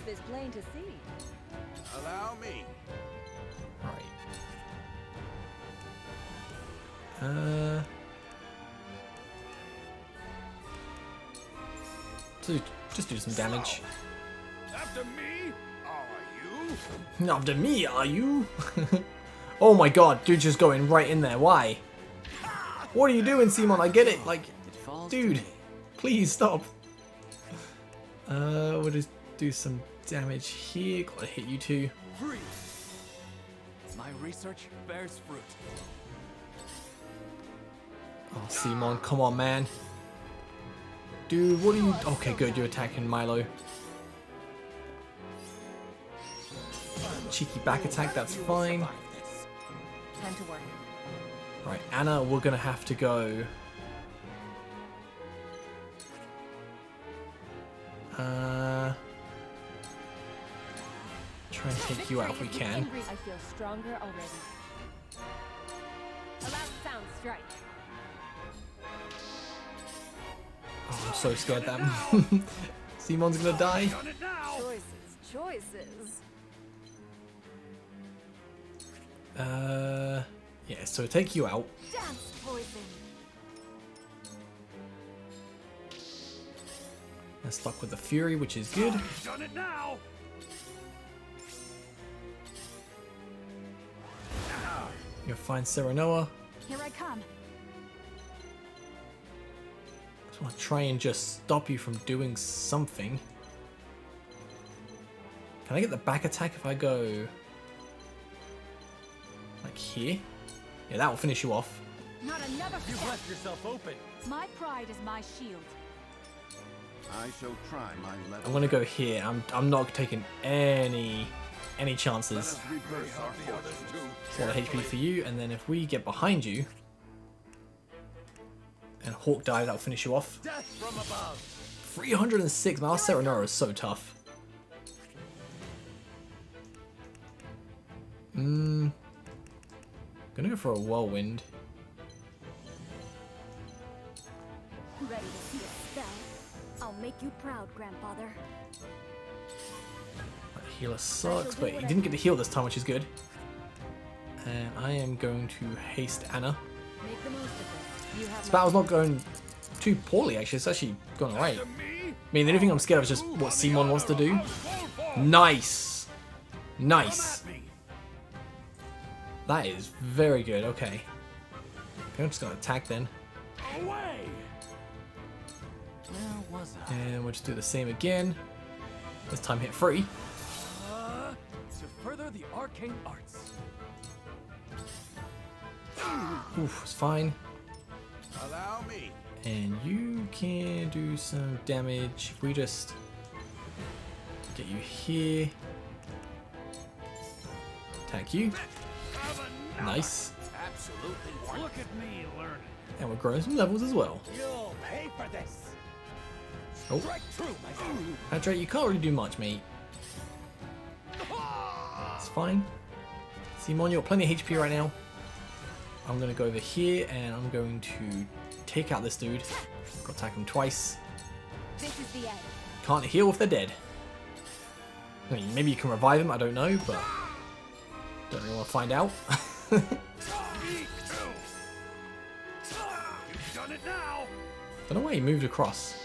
Allow me. Right. So just do some damage. After me, are you? After me, are you? Oh my god, dude, just going right in there. Why? What are you doing, Simon? I get it. Like, dude, please stop. We'll just do some damage here. Gotta hit you too. My research bears fruit. Oh, Simon, come on, man. Dude, what are you... Okay, good, you're attacking Milo. Cheeky back attack, that's fine. Time to work. Right, Anna, we're gonna have to go... Try and take you out if we can. I feel stronger already. A loud sound strike. Oh, I'm so scared that Simon's gonna die. Choices. Yeah, so take you out. Dance poison. They're stuck with the Fury, which is good. Done it now. You'll find Serenoa. Here I come. I want to try and just stop you from doing something. Can I get the back attack if I go like here? Yeah, that will finish you off. Not another You've step. left yourself open. My pride is my shield. I shall try my level. I'm gonna go here. I'm not taking any chances. Reverse our forces. A lot of HP for you, and then if we get behind you and Hawk dive, that'll finish you off. Death from above. 306. Man, our Serenora is so tough. Gonna go for a whirlwind. Ready to see a spell? I'll make you proud, grandfather. That healer sucks, but he didn't get to heal this time, which is good. And I am going to haste Anna. Make the most of this. You have This battle's not going too poorly, actually. It's actually going alright. I mean, the only thing I'm scared of is just what Simon wants to do. Nice! Nice! That is very good, okay. I'm just going to attack then. Away. Where was I? And we'll just do the same again. This time hit free. To further the arcane arts. Oof, it's fine. Allow me. And you can do some damage. If we just get you here. Attack you. Nice. Absolutely. Look at me learning. And we're growing some levels as well. You'll pay for this. Oh. Strike true, my friend. That's right, you can't really do much, mate. It's fine. Simon, you've got plenty of HP right now. I'm going to go over here and I'm going to take out this dude. Got to attack him twice. This is the end. Can't heal if they're dead. I mean, maybe you can revive him, I don't know, but don't really want to find out. You've done it now. Don't know why he moved across.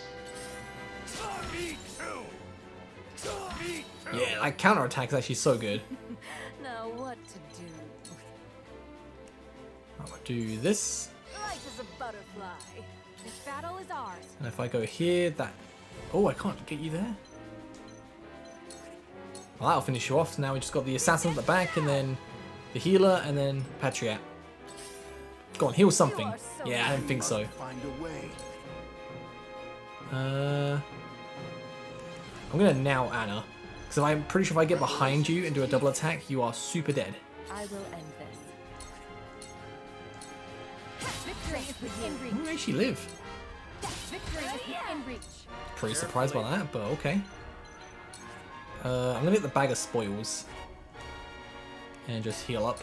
Yeah, that counter attack is actually so good. Now what to do? I'm gonna do this. Light as a butterfly. This battle is ours. And if I go here, that... Oh, I can't get you there. Well, that'll finish you off. So now we just got the assassin at the back, and then the healer, and then Patriot. Go on, heal something. Yeah, I don't think so. Find a way. I'm gonna now Anna, because I'm pretty sure if I get behind you and do a double attack, you are super dead. I will end this. Victory is within reach. Where did she live? Victory is within reach. Pretty surprised by that, but okay. I'm gonna get the bag of spoils and just heal up.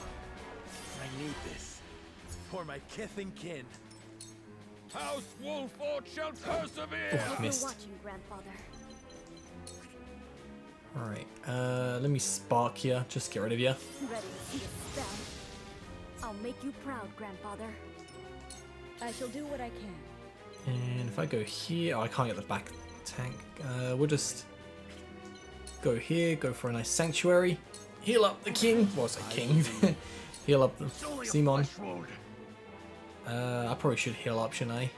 I need this for my kith and kin. House Wolffort shall persevere! Oh, missed. Watching, grandfather. Alright, let me spark here, just get rid of you. Ready to see a spell. I'll make you proud, grandfather. I shall do what I can. And if I go here, oh, I can't get the back tank. We'll just go here, go for a nice sanctuary. Heal up the king. What's a king? Heal up the Simon. I probably should heal up, shouldn't I?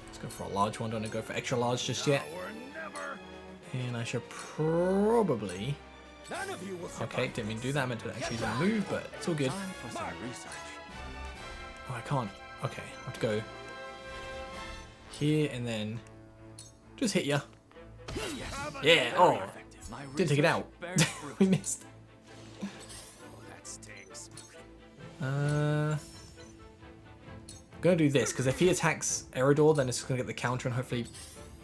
Let's go for a large one. Don't want to go for extra large just yet. And I should probably... Okay, didn't mean to do that. I meant to actually do a move, but it's all good. Oh, I can't. Okay, I have to go here and then just hit ya. Yeah, oh, didn't take it out. We missed. I'm gonna do this because if he attacks Eridor, then it's gonna get the counter, and hopefully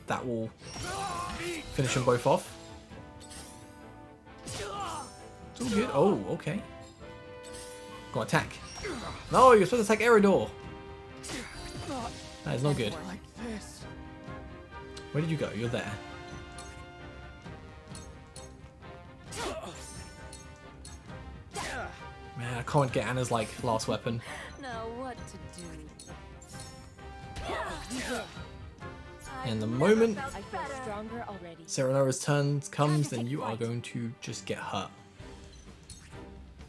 that will finish them both off. It's all good. Oh, okay. Go on, attack. No, you're supposed to attack Eridor. That is not good. Where did you go? You're there. Man, I can't get Anna's like last weapon. Now what to do? And the moment I feel stronger already. Serenora's turn comes, then you are going to just get hurt.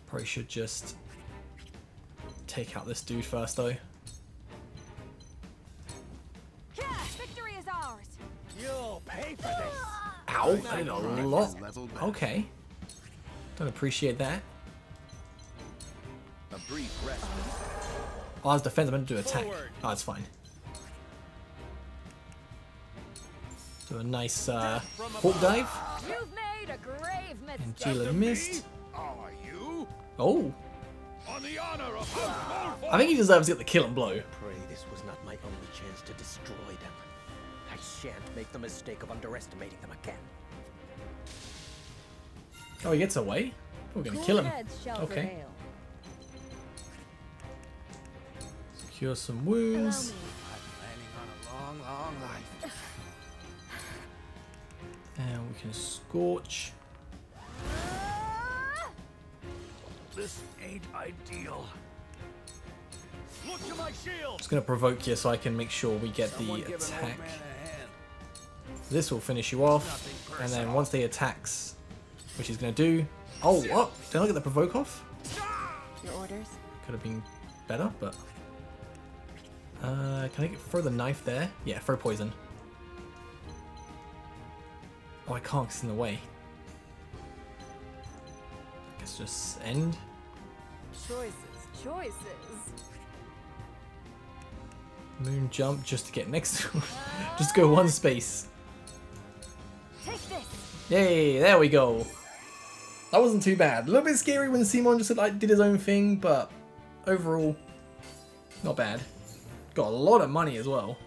Probably should just take out this dude first though. Victory is ours. You'll pay for this. Ow, I did a lot. Okay. Don't appreciate that. A brief rest. Oh, that's defense. I meant to do attack. Oh, that's fine. Do a nice hawk dive. You've made a grave And mistake. Gila missed. Are you? Oh. On the honor of House I think he deserves to get the killing blow. Pray this was not my only chance to destroy them. I shan't make the mistake of underestimating them again. Oh, he gets away? We're gonna kill him. Okay. Secure some wounds. I'm planning on a long, long life. And we can scorch. This ain't ideal. Look to my shield. Just gonna provoke you so I can make sure we get the attack. This will finish you off, and then once they attacks, which he's gonna do. Oh, what? Did I get the provoke off? Your orders? Could have been better, but can I throw the knife there? Yeah, throw poison. Oh, I can't 'cause it's in the way. I guess just end. Choices. Moon jump just to get next to just go one space. Take this. Yay, there we go. That wasn't too bad. A little bit scary when Simon just like did his own thing, but overall, not bad. Got a lot of money as well.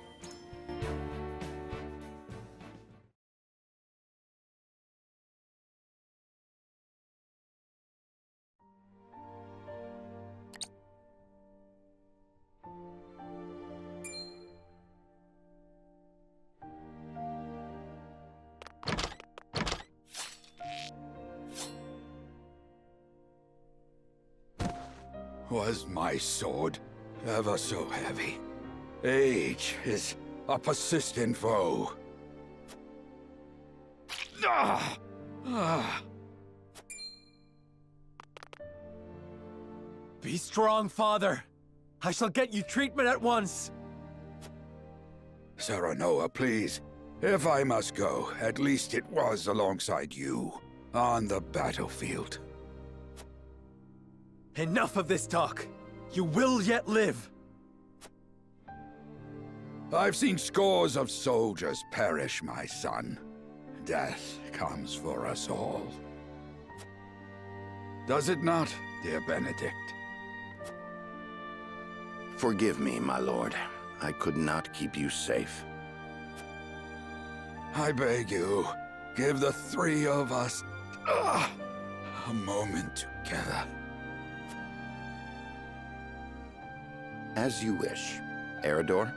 Was my sword ever so heavy? Age is a persistent foe. Ah! Ah! Be strong, father. I shall get you treatment at once! Serenoa, please. If I must go, at least it was alongside you, on the battlefield. Enough of this talk! You will yet live! I've seen scores of soldiers perish, my son. Death comes for us all. Does it not, dear Benedict? Forgive me, my lord. I could not keep you safe. I beg you, give the three of us a moment together. As you wish. Eridor?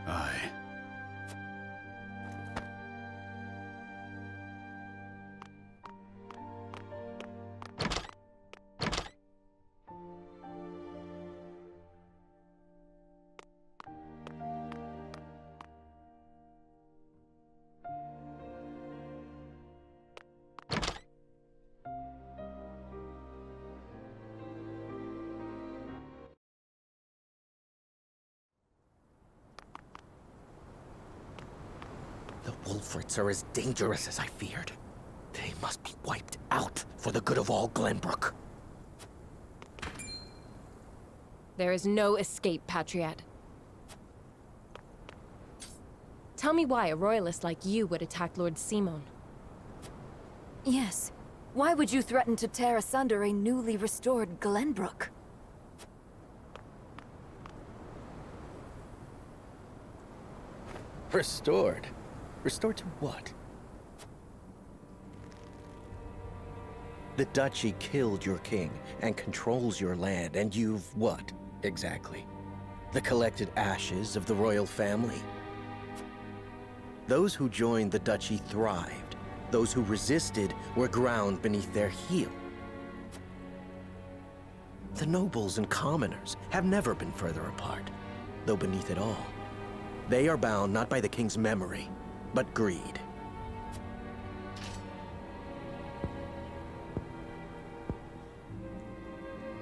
Aye. The Wolfforts are as dangerous as I feared. They must be wiped out for the good of all Glenbrook. There is no escape, Patriot. Tell me why a royalist like you would attack Lord Simon. Yes. Why would you threaten to tear asunder a newly restored Glenbrook? Restored? Restored to what? The Duchy killed your king and controls your land, and you've what, exactly? The collected ashes of the royal family? Those who joined the Duchy thrived. Those who resisted were ground beneath their heel. The nobles and commoners have never been further apart, though beneath it all, they are bound not by the king's memory, but greed.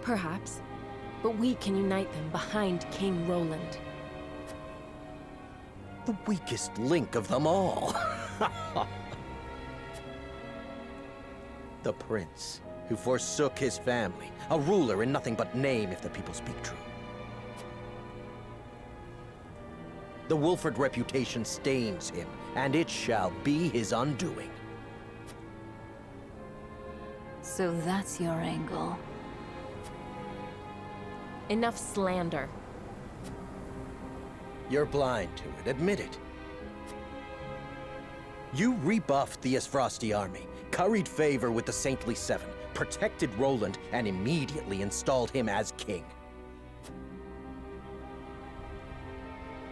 Perhaps, but we can unite them behind King Roland. The weakest link of them all. The prince who forsook his family, a ruler in nothing but name if the people speak true. The Wolffort reputation stains him, and it shall be his undoing. So that's your angle. Enough slander. You're blind to it, admit it. You rebuffed the Esfrosti army, curried favor with the Saintly Seven, protected Roland, and immediately installed him as king.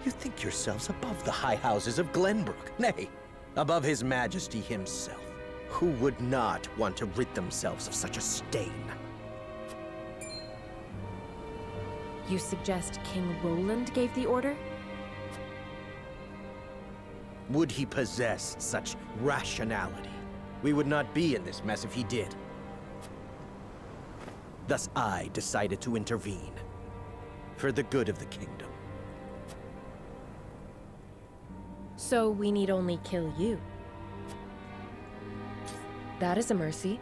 You think yourselves above the high houses of Glenbrook, nay, above His Majesty himself. Who would not want to rid themselves of such a stain? You suggest King Roland gave the order? Would he possess such rationality? We would not be in this mess if he did. Thus I decided to intervene, for the good of the kingdom. So we need only kill you. That is a mercy.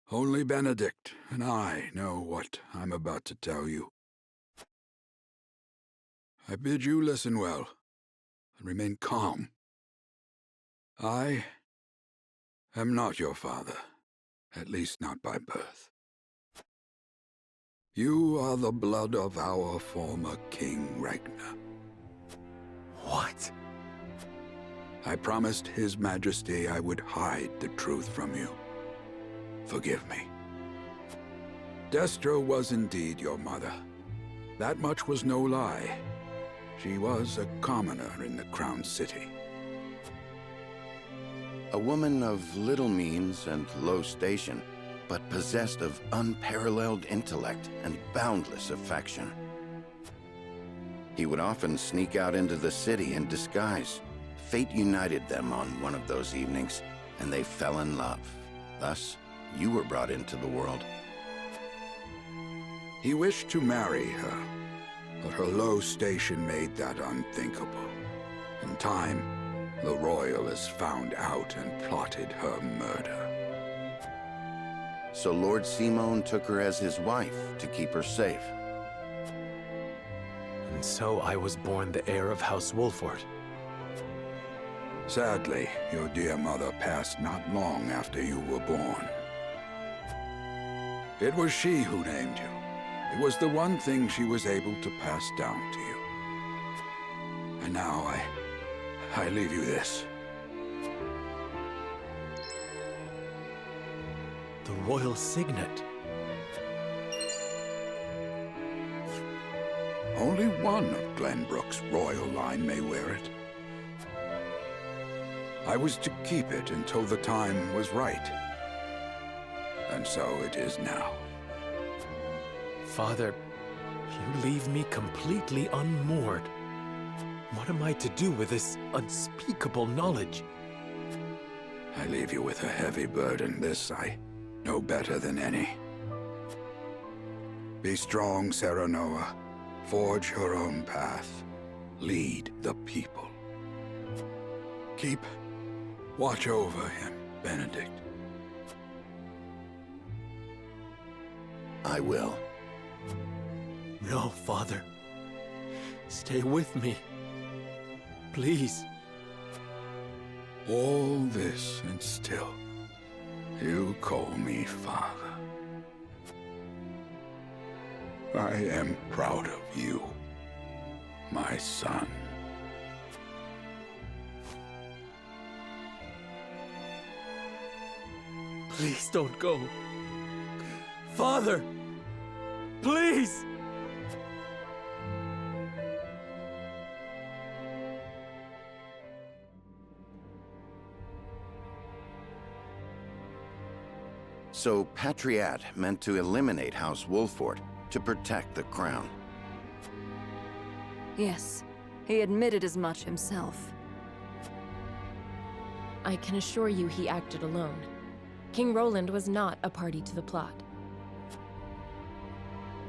Only Benedict and I know what I'm about to tell you. I bid you listen well and remain calm. I am not your father, at least not by birth. You are the blood of our former King Ragnar. What? I promised His Majesty I would hide the truth from you. Forgive me. Destra was indeed your mother. That much was no lie. She was a commoner in the Crown City. A woman of little means and low station, but possessed of unparalleled intellect and boundless affection. He would often sneak out into the city in disguise. Fate united them on one of those evenings, and they fell in love. Thus, you were brought into the world. He wished to marry her, but her low station made that unthinkable. In time, the Royalists found out and plotted her murder. So Lord Simon took her as his wife to keep her safe. And so I was born the heir of House Wolffort. Sadly, your dear mother passed not long after you were born. It was she who named you. It was the one thing she was able to pass down to you. And now I leave you this. The royal signet. Only one of Glenbrook's royal line may wear it. I was to keep it until the time was right. And so it is now. Father, you leave me completely unmoored. What am I to do with this unspeakable knowledge? I leave you with a heavy burden. This I know better than any. Be strong, Serenoa. Forge your own path. Lead the people. Keep watch over him, Benedict. I will. No, Father. Stay with me. Please. All this and still, you call me Father. I am proud of you, my son. Please don't go. Father! Please! So Patriat meant to eliminate House Wolffort to protect the crown. Yes, he admitted as much himself. I can assure you he acted alone. King Roland was not a party to the plot.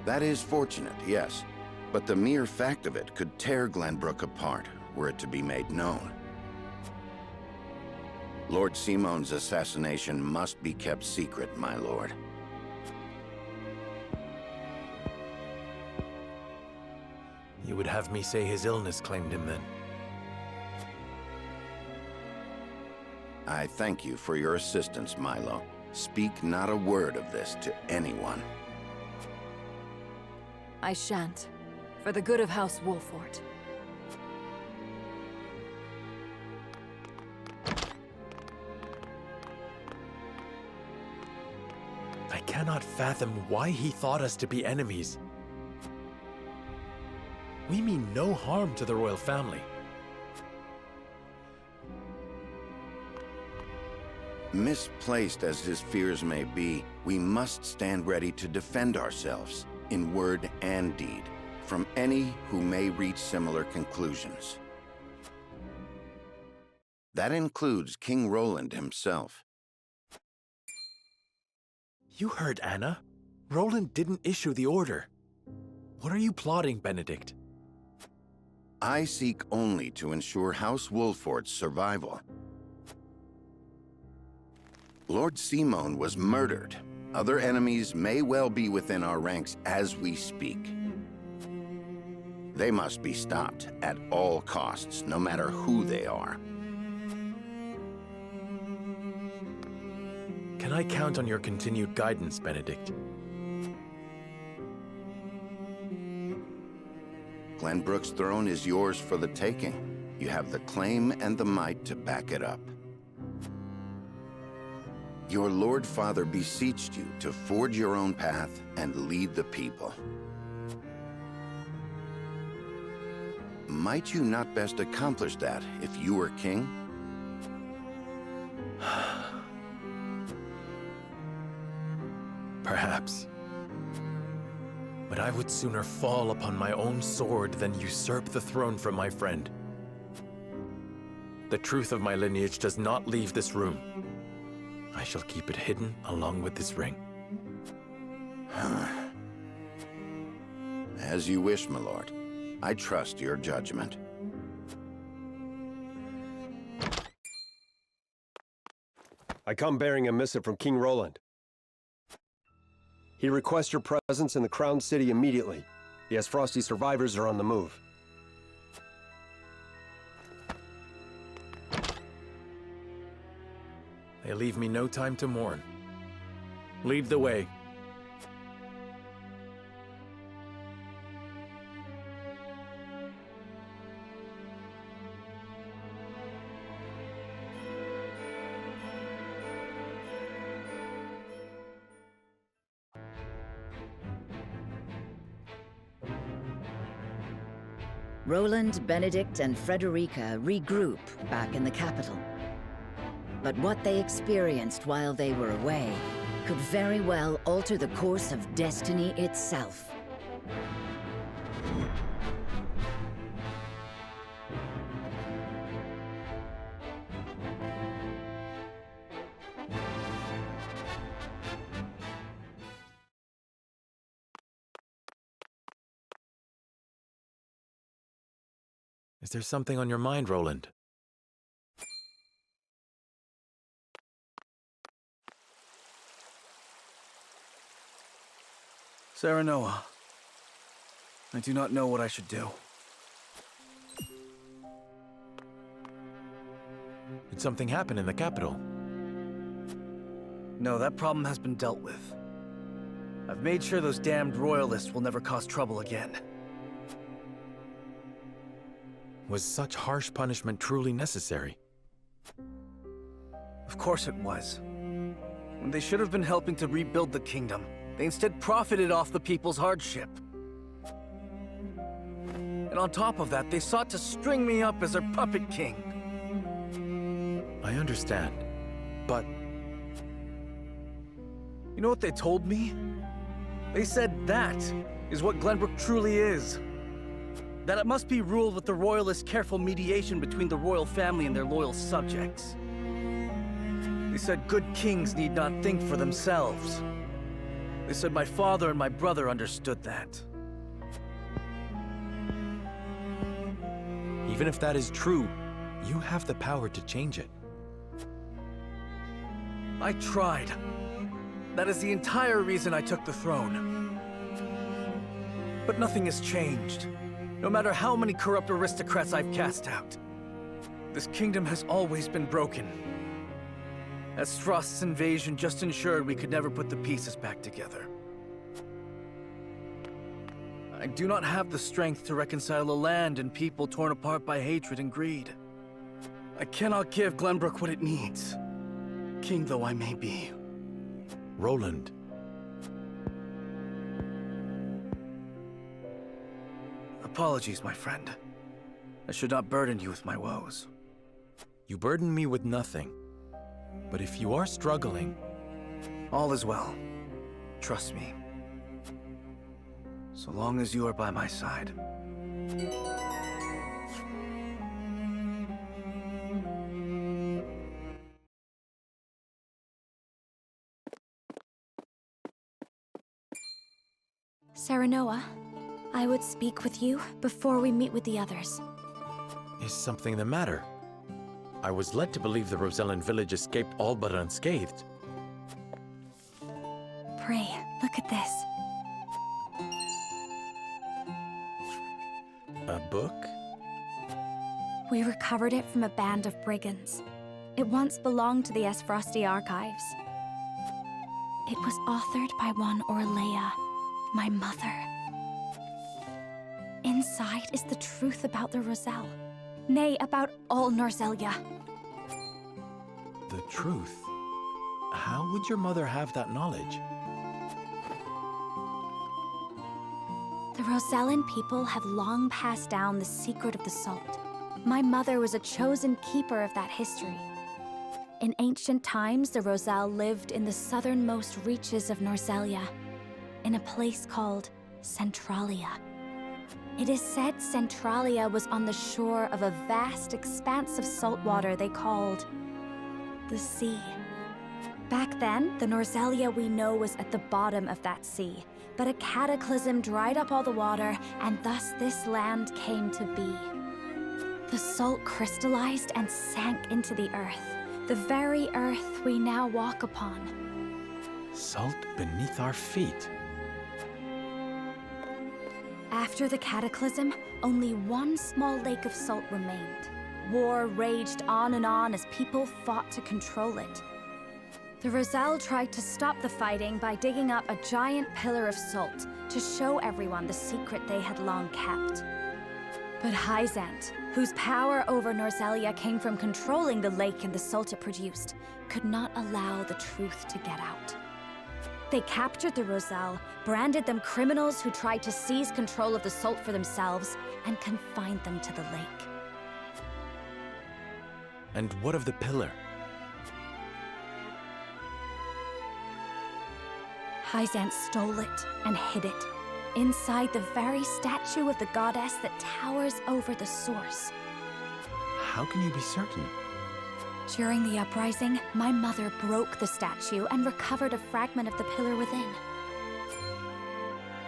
That is fortunate, yes. But the mere fact of it could tear Glenbrook apart, were it to be made known. Lord Simon's assassination must be kept secret, my lord. You would have me say his illness claimed him then? I thank you for your assistance, Milo. Speak not a word of this to anyone. I shan't. For the good of House Wolffort. I cannot fathom why he thought us to be enemies. We mean no harm to the royal family. Misplaced as his fears may be, we must stand ready to defend ourselves, in word and deed, from any who may reach similar conclusions. That includes King Roland himself. You heard Anna. Roland didn't issue the order. What are you plotting, Benedict? I seek only to ensure House Wolffort's survival. Lord Simon was murdered. Other enemies may well be within our ranks as we speak. They must be stopped at all costs, no matter who they are. Can I count on your continued guidance, Benedict? Glenbrook's throne is yours for the taking. You have the claim and the might to back it up. Your Lord Father beseeched you to forge your own path and lead the people. Might you not best accomplish that if you were king? Perhaps. But I would sooner fall upon my own sword than usurp the throne from my friend. The truth of my lineage does not leave this room. I shall keep it hidden along with this ring. As you wish, my lord. I trust your judgment. I come bearing a missive from King Roland. He requests your presence in the Crown City immediately. The Esfrosti survivors are on the move. They leave me no time to mourn. Lead the way. Roland, Benedict, and Frederica regroup back in the capital. But what they experienced while they were away could very well alter the course of destiny itself. Is there something on your mind, Roland? Serenoa, I do not know what I should do. Did something happen in the capital? No, that problem has been dealt with. I've made sure those damned royalists will never cause trouble again. Was such harsh punishment truly necessary? Of course it was. They should have been helping to rebuild the kingdom. They instead profited off the people's hardship. And on top of that, they sought to string me up as their puppet king. I understand, but... You know what they told me? They said that is what Glenbrook truly is. That it must be ruled with the royalists' careful mediation between the royal family and their loyal subjects. They said good kings need not think for themselves. They said my father and my brother understood that. Even if that is true, you have the power to change it. I tried. That is the entire reason I took the throne. But nothing has changed. No matter how many corrupt aristocrats I've cast out. This kingdom has always been broken. Esfrost's invasion just ensured we could never put the pieces back together. I do not have the strength to reconcile a land and people torn apart by hatred and greed. I cannot give Glenbrook what it needs, king though I may be. Roland. Apologies, my friend. I should not burden you with my woes. You burden me with nothing. But if you are struggling... All is well. Trust me. So long as you are by my side. Serenoa, I would speak with you before we meet with the others. Is something the matter? I was led to believe the Rosellan village escaped all but unscathed. Pray, look at this. A book? We recovered it from a band of brigands. It once belonged to the Esfrosti archives. It was authored by one Orlea, my mother. Inside is the truth about the Roselle. Nay, about all Norzelia. The truth? How would your mother have that knowledge? The Rosellan people have long passed down the secret of the salt. My mother was a chosen keeper of that history. In ancient times, the Roselle lived in the southernmost reaches of Norzelia, in a place called Centralia. It is said Centralia was on the shore of a vast expanse of salt water they called the sea. Back then, the Norzelia we know was at the bottom of that sea, but a cataclysm dried up all the water, and thus this land came to be. The salt crystallized and sank into the earth, the very earth we now walk upon. Salt beneath our feet. After the cataclysm, only one small lake of salt remained. War raged on and on as people fought to control it. The Roselle tried to stop the fighting by digging up a giant pillar of salt to show everyone the secret they had long kept. But Hyzant, whose power over Norzelia came from controlling the lake and the salt it produced, could not allow the truth to get out. They captured the Roselle, branded them criminals who tried to seize control of the salt for themselves, and confined them to the lake. And what of the pillar? Hyzant stole it and hid it, inside the very statue of the goddess that towers over the source. How can you be certain? During the uprising, my mother broke the statue and recovered a fragment of the pillar within.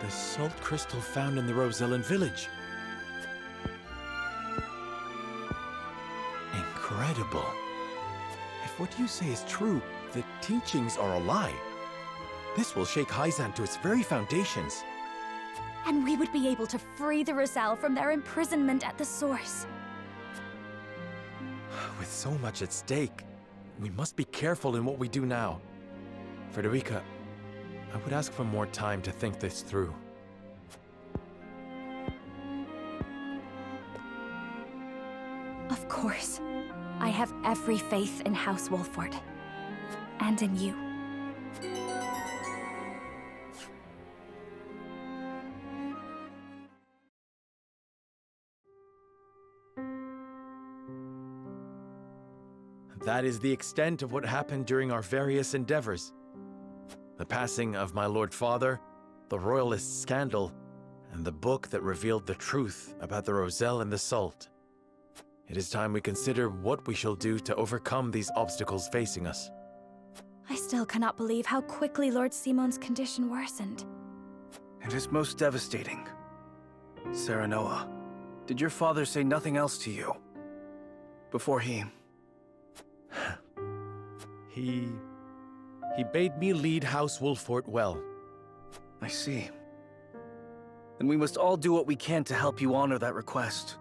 The salt crystal found in the Rosellan village. Incredible. If what you say is true, the teachings are a lie. This will shake Hyzant to its very foundations. And we would be able to free the Roselle from their imprisonment at the source. With so much at stake, we must be careful in what we do now. Frederica, I would ask for more time to think this through. Of course. I have every faith in House Wolffort. And in you. That is the extent of what happened during our various endeavors. The passing of my Lord Father, the Royalist scandal, and the book that revealed the truth about the Roselle and the salt. It is time we consider what we shall do to overcome these obstacles facing us. I still cannot believe how quickly Lord Simon's condition worsened. It is most devastating. Serenoa, did your father say nothing else to you? Before he bade me lead House Wolffort well. I see. Then we must all do what we can to help you honor that request.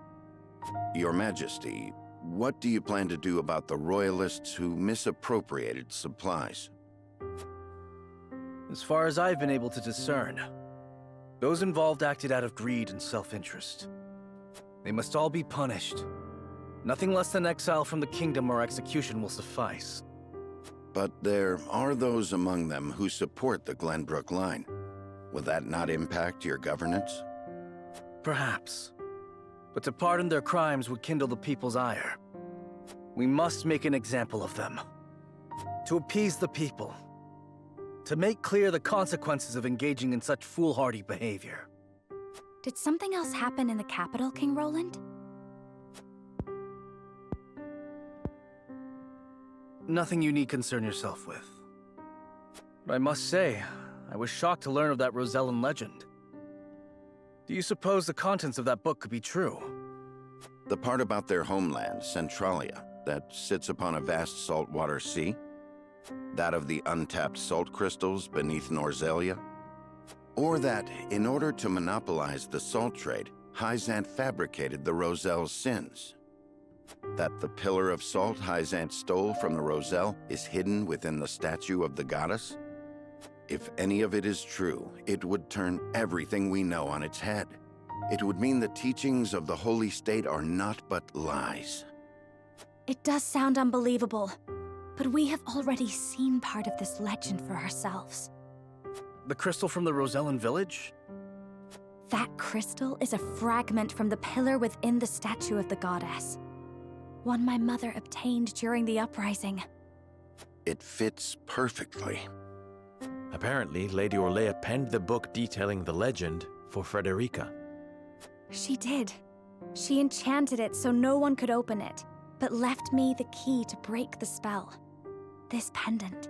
Your Majesty, what do you plan to do about the Royalists who misappropriated supplies? As far as I've been able to discern, those involved acted out of greed and self-interest. They must all be punished. Nothing less than exile from the kingdom or execution will suffice. But there are those among them who support the Glenbrook line. Will that not impact your governance? Perhaps. But to pardon their crimes would kindle the people's ire. We must make an example of them. To appease the people. To make clear the consequences of engaging in such foolhardy behavior. Did something else happen in the capital, King Roland? Nothing you need concern yourself with. But I must say, I was shocked to learn of that Rosellan legend. Do you suppose the contents of that book could be true? The part about their homeland, Centralia, that sits upon a vast saltwater sea? That of the untapped salt crystals beneath Norzelia? Or that, in order to monopolize the salt trade, Hyzant fabricated the Roselle's sins? That the pillar of salt Hyzant stole from the Roselle is hidden within the statue of the goddess? If any of it is true, it would turn everything we know on its head. It would mean the teachings of the Holy State are not but lies. It does sound unbelievable, but we have already seen part of this legend for ourselves. The crystal from the Rosellan village? That crystal is a fragment from the pillar within the statue of the goddess. One my mother obtained during the uprising. It fits perfectly. Apparently, Lady Orlea penned the book detailing the legend for Frederica. She did. She enchanted it so no one could open it, but left me the key to break the spell. This pendant.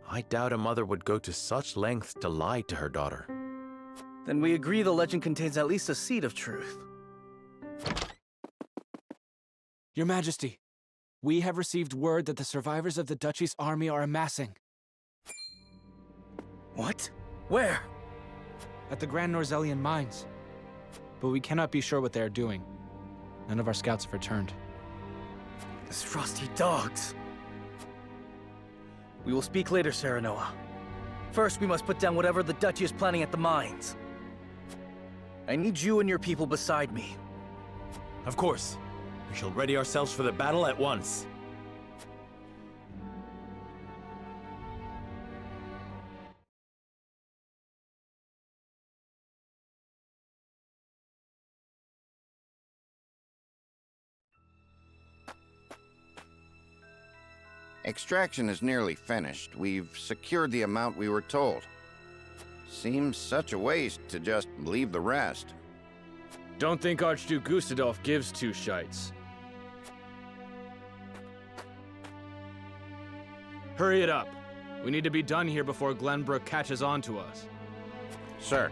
I doubt a mother would go to such lengths to lie to her daughter. Then we agree the legend contains at least a seed of truth. Your Majesty, we have received word that the survivors of the Duchy's army are amassing. What? Where? At the Grand Norzelian mines. But we cannot be sure what they are doing. None of our scouts have returned. These frosty dogs. We will speak later, Serenoa. First, we must put down whatever the Duchy is planning at the mines. I need you and your people beside me. Of course. We shall ready ourselves for the battle at once. Extraction is nearly finished. We've secured the amount we were told. Seems such a waste to just leave the rest. Don't think Archduke Gustadolf gives two shites. Hurry it up. We need to be done here before Glenbrook catches on to us. Sir.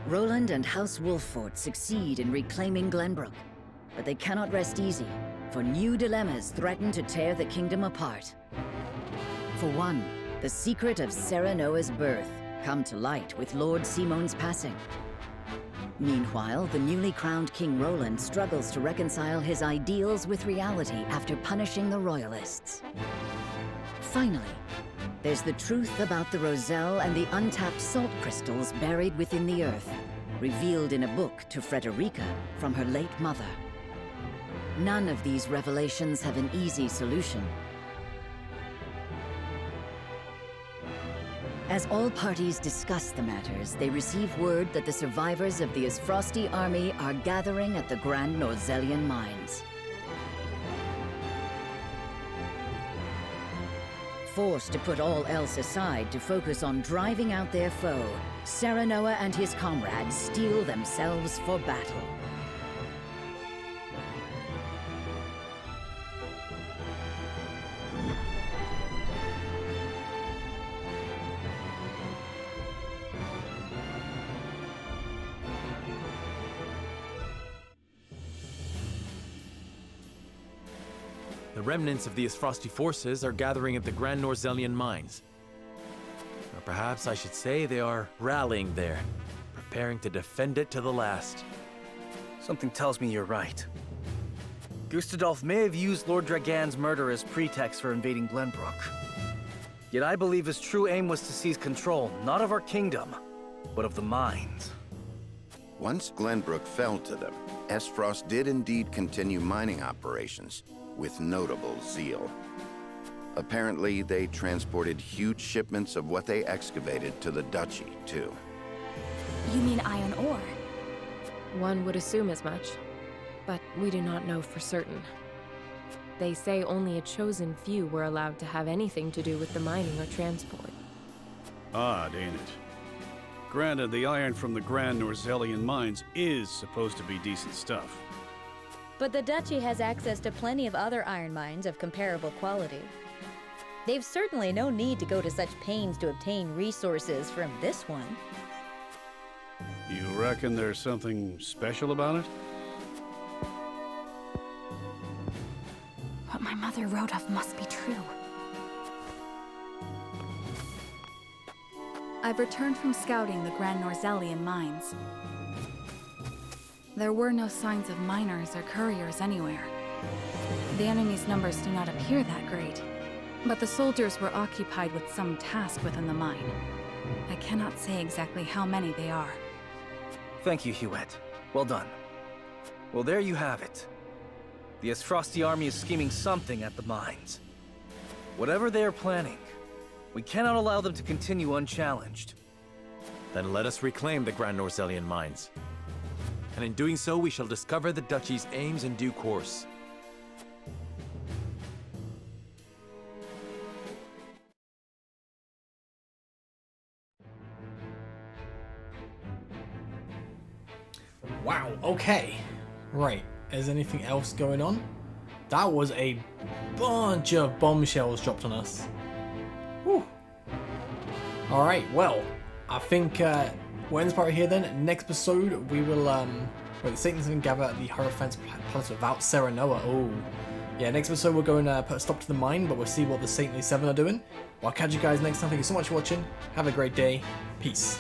Roland and House Wolffort succeed in reclaiming Glenbrook, but they cannot rest easy, for new dilemmas threaten to tear the kingdom apart. For one, the secret of Serenoa's birth come to light with Lord Simon's passing. Meanwhile, the newly crowned King Roland struggles to reconcile his ideals with reality after punishing the Royalists. Finally, there's the truth about the Roselle and the untapped salt crystals buried within the earth, revealed in a book to Frederica from her late mother. None of these revelations have an easy solution. As all parties discuss the matters, they receive word that the survivors of the Isfrosti army are gathering at the Grand Norzelian mines. Forced to put all else aside to focus on driving out their foe, Serenoa and his comrades steel themselves for battle. The remnants of the Isfrosti forces are gathering at the Grand Norzelian mines. Or perhaps I should say they are rallying there, preparing to defend it to the last. Something tells me you're right. Gustadolf may have used Lord Dragan's murder as pretext for invading Glenbrook. Yet I believe his true aim was to seize control, not of our kingdom, but of the mines. Once Glenbrook fell to them, Esfrost did indeed continue mining operations, with notable zeal. Apparently, they transported huge shipments of what they excavated to the Duchy, too. You mean iron ore? One would assume as much, but we do not know for certain. They say only a chosen few were allowed to have anything to do with the mining or transport. Odd, ain't it? Granted, the iron from the Grand Norzelian mines is supposed to be decent stuff. But the Duchy has access to plenty of other iron mines of comparable quality. They've certainly no need to go to such pains to obtain resources from this one. You reckon there's something special about it? What my mother wrote of must be true. I've returned from scouting the Grand Norzelian mines. There were no signs of miners or couriers anywhere. The enemy's numbers do not appear that great, but the soldiers were occupied with some task within the mine. I cannot say exactly how many they are. Thank you, Hewitt. Well done. Well, there you have it. The Isfrosti army is scheming something at the mines. Whatever they are planning, we cannot allow them to continue unchallenged. Then let us reclaim the Grand Norzelian mines. And in doing so, we shall discover the Duchy's aims in due course. Wow, okay. Right, is anything else going on? That was a bunch of bombshells dropped on us. Whew. Alright, well, I think we'll end this part here then. Next episode, we will, wait, Satan's gonna gather at the Hierophant's Palace without Serenoa. Oh. Yeah, next episode we're going to put a stop to the mine, but we'll see what the Saintly Seven are doing. Well, I'll catch you guys next time. Thank you so much for watching. Have a great day. Peace.